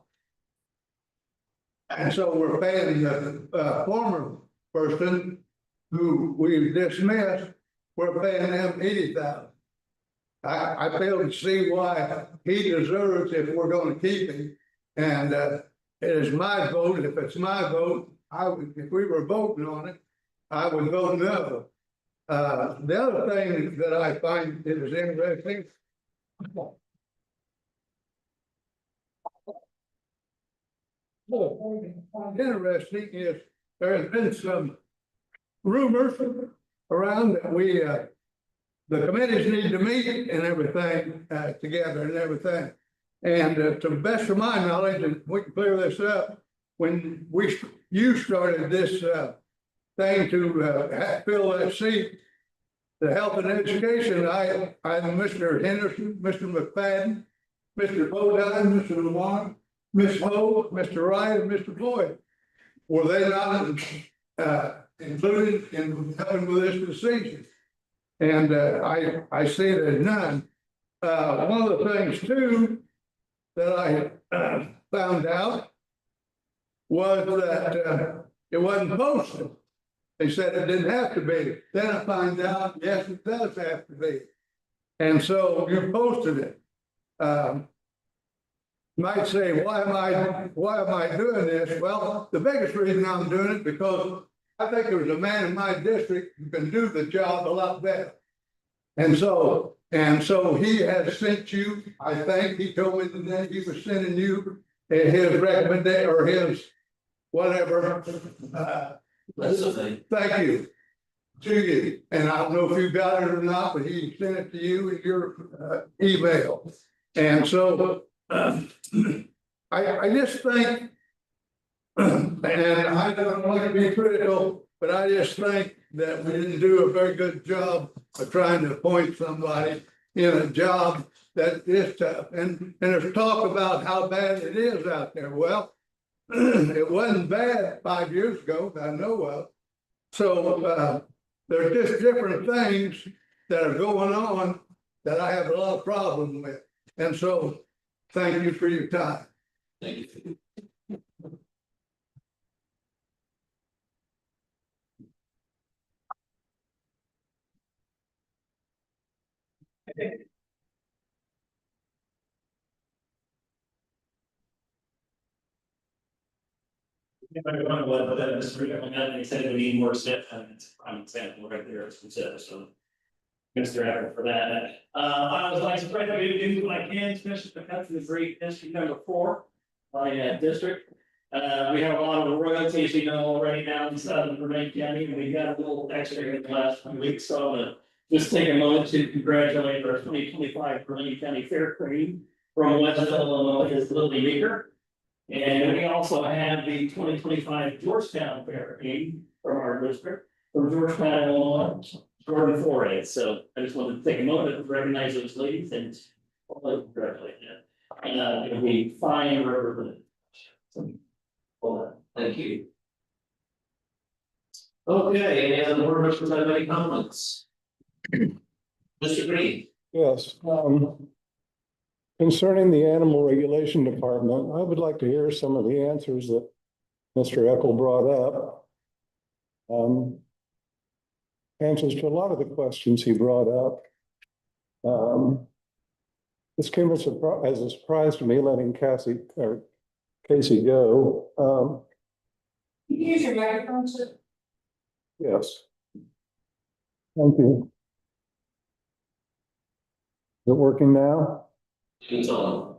And so we're paying the former person who we've dismissed, we're paying them $80,000. I fail to see why he deserves if we're gonna keep him. And it is my vote. If it's my vote, if we were voting on it, I would vote no. The other thing that I find is interesting. Interesting is there has been some rumors around that the committees need to meet and everything, together and everything. And to the best of my knowledge, and we can clear this up, when you started this, thing to fill that seat, the health and education, I'm Mr. Henderson, Mr. McFadden, Mr. Bodine, Mr. Lamont, Ms. Ho, Mr. Wright, and Mr. Floyd. Were they not included in helping with this decision? And I see it as none. One of the things too that I found out was that it wasn't posted. They said it didn't have to be. Then I find out, yes, it does have to be. And so you posted it. Might say, why am I doing this? Well, the biggest reason I'm doing it because I think there's a man in my district who can do the job a lot better. And so he has sent you, I think, he told me that he was sending you his recommendation or his whatever. Thank you. To you. And I don't know if you got it or not, but he sent it to you in your email. And so I just think, and I don't want to be critical, but I just think that we didn't do a very good job of trying to appoint somebody in a job that is tough. And there's talk about how bad it is out there. Well, it wasn't bad 5 years ago that I know of. So there's just different things that are going on that I have a lot of problems with. And so thank you for your time. Thank you. I want to let that Mr. They said we need more steps, and it's a prime example right there, as we said, so. Mr. Everett for that. I was like, trying to do what I can, especially because of the great district number 4, my district. We have a lot of royalties, you know, already down in southern Vermilion County, and we got a little extra in the last few weeks, so I'm gonna just take a moment to congratulate our 2025 Vermilion County Fair Queen from West Illinois, is Lily Meeker. And we also have the 2025 Georgetown Fair Queen from our district, from Georgetown, Illinois, Jordan Flores. So I just wanted to take a moment to recognize those ladies and congratulate them. And it'll be fine represented. So, hold on. Thank you. Okay, any other board members have any comments? Mr. Green? Yes. Concerning the animal regulation department, I would like to hear some of the answers that Mr. Eckel brought up. Answers to a lot of the questions he brought up. This came as a surprise to me, letting Casey go. You use your microphone, sir. Yes. Thank you. Is it working now? It's on.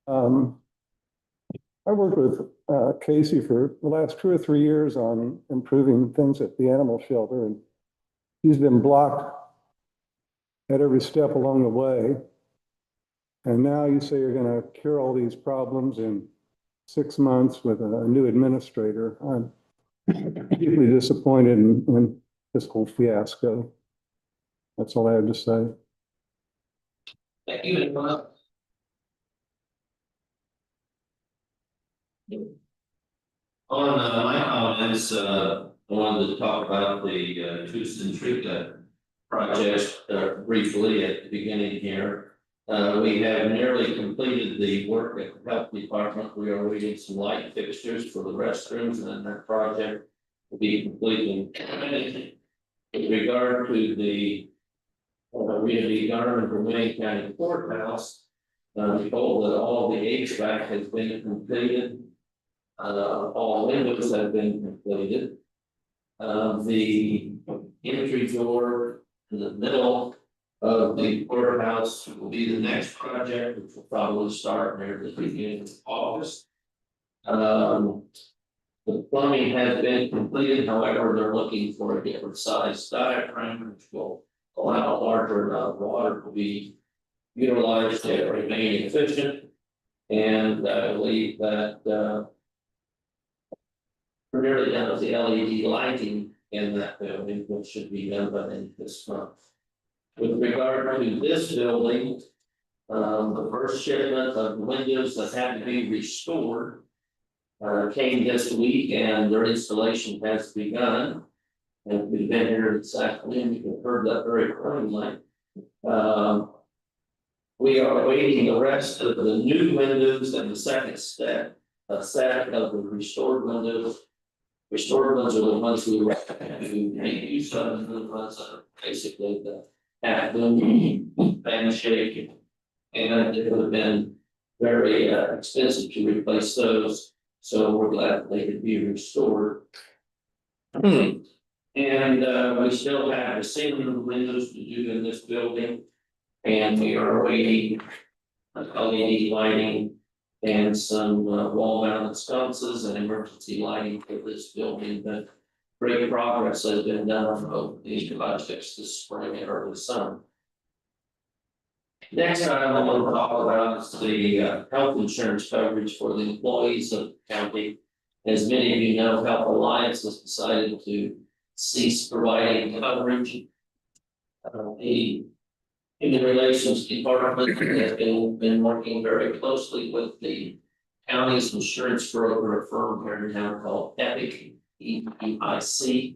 I worked with Casey for the last 2 or 3 years on improving things at the animal shelter, and he's been blocked at every step along the way. And now you say you're going to cure all these problems in 6 months with a new administrator. I'm deeply disappointed in fiscal fiasco. That's all I have to say. Thank you, anyone else? On my comments, I wanted to talk about the Tucson Tree project briefly at the beginning here. We have nearly completed the work at the health department. We are waiting some light fixtures for the restrooms, and then that project will be completed. With regard to the Garmin Vermilion County Courthouse, we're told that all the HVAC has been completed. All windows have been completed. The entry door in the middle of the courthouse will be the next project, which will probably start near the beginning of August. The plumbing has been completed, however, they're looking for a different size diaphragm, which will allow a larger amount of water to be utilized to remain efficient. And I believe that, we're nearly done with the LED lighting in that building, which should be done by the end of this month. With regard to this building, the first shipment of windows that had to be restored came this week, and their installation has begun. And we've been here this afternoon, you've heard that very clearly. We are awaiting the rest of the new windows and the second step, a set of the restored windows. Restored ones are the ones we recommend to make use of, and the ones that are basically the have been fan shaking. And it would have been very expensive to replace those, so we're glad they could be restored. And we still have the ceiling windows to do in this building, and we are awaiting LED lighting and some wall mounted sconces and emergency lighting for this building. But great progress has been done on these projects this spring and early summer. Next item I want to talk about is the health insurance coverage for the employees of the county. As many of you know, Health Alliance has decided to cease providing coverage. The Human Relations Department has been working very closely with the county's insurance broker, a firm here in town called Epic, EPIC.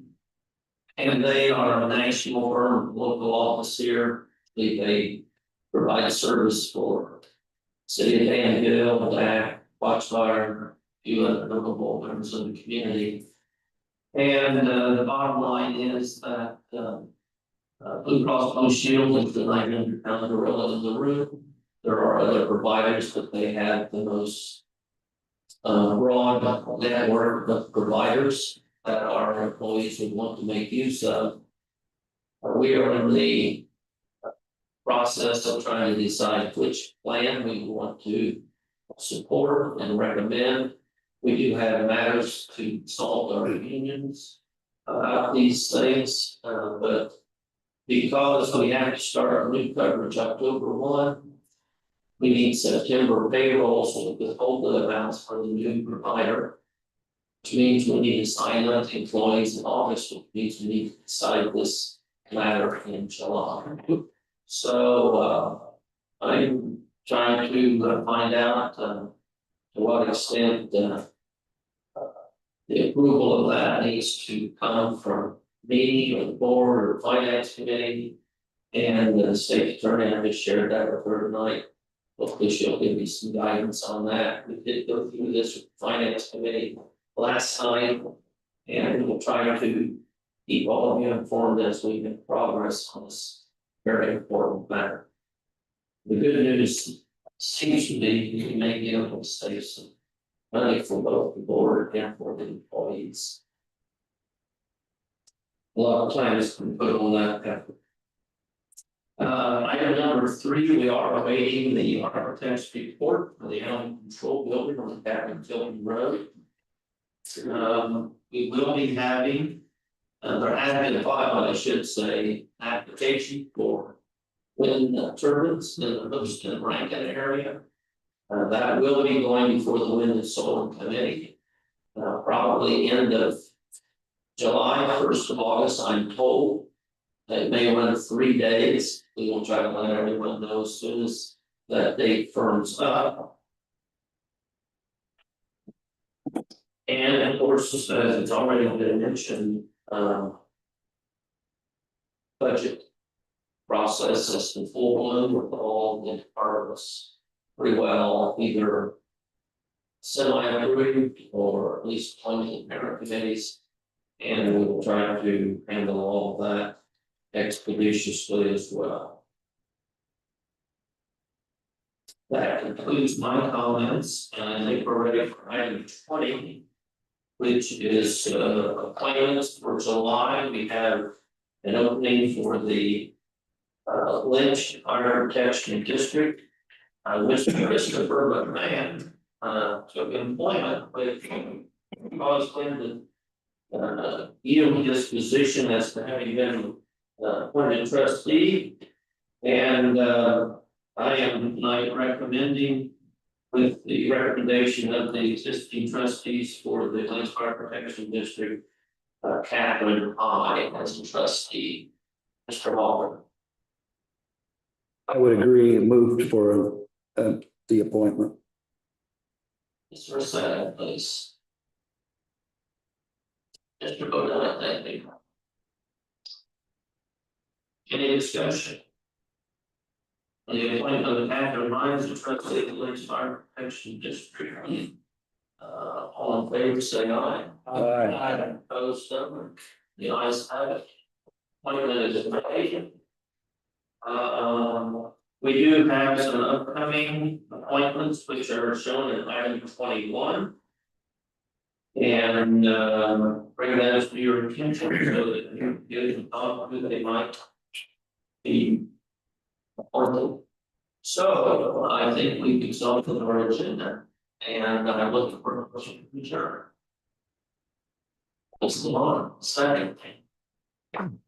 And they are a national firm, local office here. They provide service for City of Danville, DAC, Watchfire, a few other notable members of the community. And the bottom line is that Blue Cross Blue Shield is the 900-pound gorilla in the room. There are other providers, but they have the most broad network of providers that our employees would want to make use of. We are in the process of trying to decide which plan we want to support and recommend. We do have matters to consult our unions about these things, but because we have to start new coverage October 1, we need September payrolls to withhold the amounts for the new provider, which means we need to sign up the employees in August, which means we need to decide this matter in July. So I'm trying to find out to what extent the approval of that needs to come from me or the board or finance committee. And the state attorney, I just shared that with her tonight. Hopefully she'll give me some guidance on that. We did go through this with the finance committee last time, and we'll try to keep all of you informed as we make progress on this very important matter. The good news seems to be we may be able to save some money for both the board and for the employees. A lot of time has been put on that effort. Item number 3, we are awaiting the architect's report for the animal control building on the Captain Tilton Road. We will be having, there has been filed, I should say, application for wind turbines in the Houston Rankin area. That will be going before the Wind and Solar Committee, probably end of July, 1st of August, I'm told. It may run 3 days. We will try to let everyone know as soon as that date firms up. And of course, as it's already been mentioned, budget process is in full bloom with all the departments pretty well either semi-approved or at least appointed parent committees. And we will try to handle all of that expeditiously as well. That concludes my comments, and I think we're ready for item 20, which is plans for July. We have an opening for the Lynch Fire Protection District. Mr. Christopher McMahon, took employment with, caused him to yield his position as to having been appointed trustee. And I am tonight recommending, with the recommendation of the existing trustees for the Lynch Fire Protection District, Catherine I as a trustee. Mr. Walker. I would agree, moved for the appointment. Mr. Second, please. Mr. Bodine, thank you. Any discussion? The appointment of Catherine Mines as trustee of the Lynch Fire Protection District. All in favor, say aye. Aye. Opposed, no. The ayes have it. Appointment is made. We do have some upcoming appointments which are shown in item 21. And bring those to your attention so that you can talk who they might be appointed. So I think we've exhausted our agenda, and I look for a motion to adjourn. Mr. Long, second.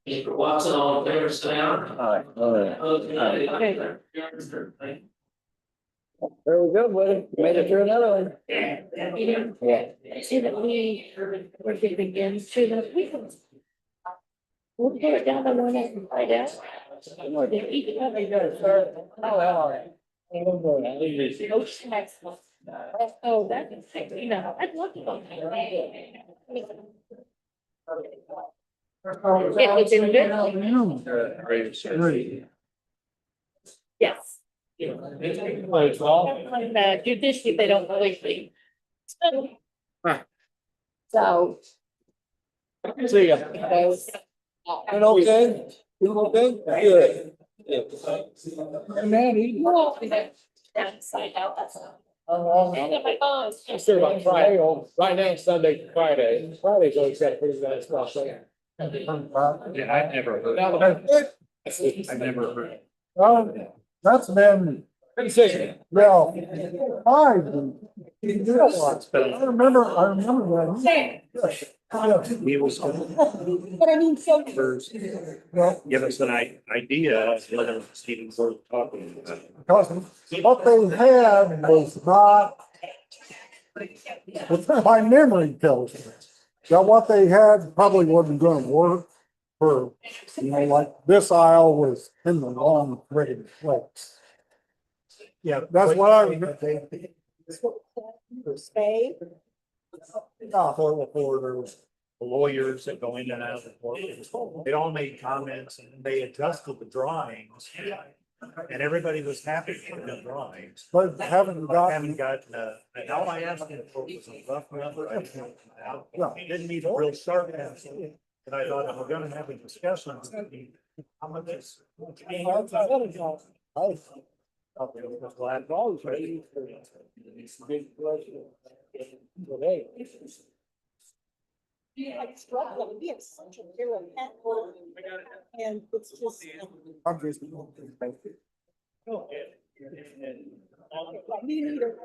Mr. Watson, all in favor, say aye. Aye. There we go, buddy. Made it through another one. Yeah. I see that we're giving in to the weekends. We'll put it down on one and find out. Or they eat other good. Oh, well. No snacks. Oh, that's, you know, I'd love to go. It was in good. Yes. Judicially, they don't believe me. So. See ya. Because. Doing okay? Doing okay? Good. And then he. Downside out, that's. Oh my God. I'm sure about Friday, right now, Sunday, Friday. Friday's always got a pretty bad stuff, so. Yeah, I've never heard. I've never heard. That's been, Good to see you. well, I remember that. He was. But I mean, so. Give us an idea of whether Stephen's sort of talking about. Because what they had was not, my memory tells me that what they had probably wasn't gonna work for, you know, like this aisle was in the wrong rated place. Yeah. That's what I was. Spade. Before there was lawyers that go in and out of the court. They all made comments and they adjusted the drawings. And everybody was happy with the drawings. But haven't gotten, And all I asked him for was a rough number. He didn't need a real sharp answer. And I thought, if we're gonna have a discussion, how much is? Glad dogs, right? It's a big pleasure. Today. Yeah, I struggle to be a such a hero. And it's just. I'm just. Me neither.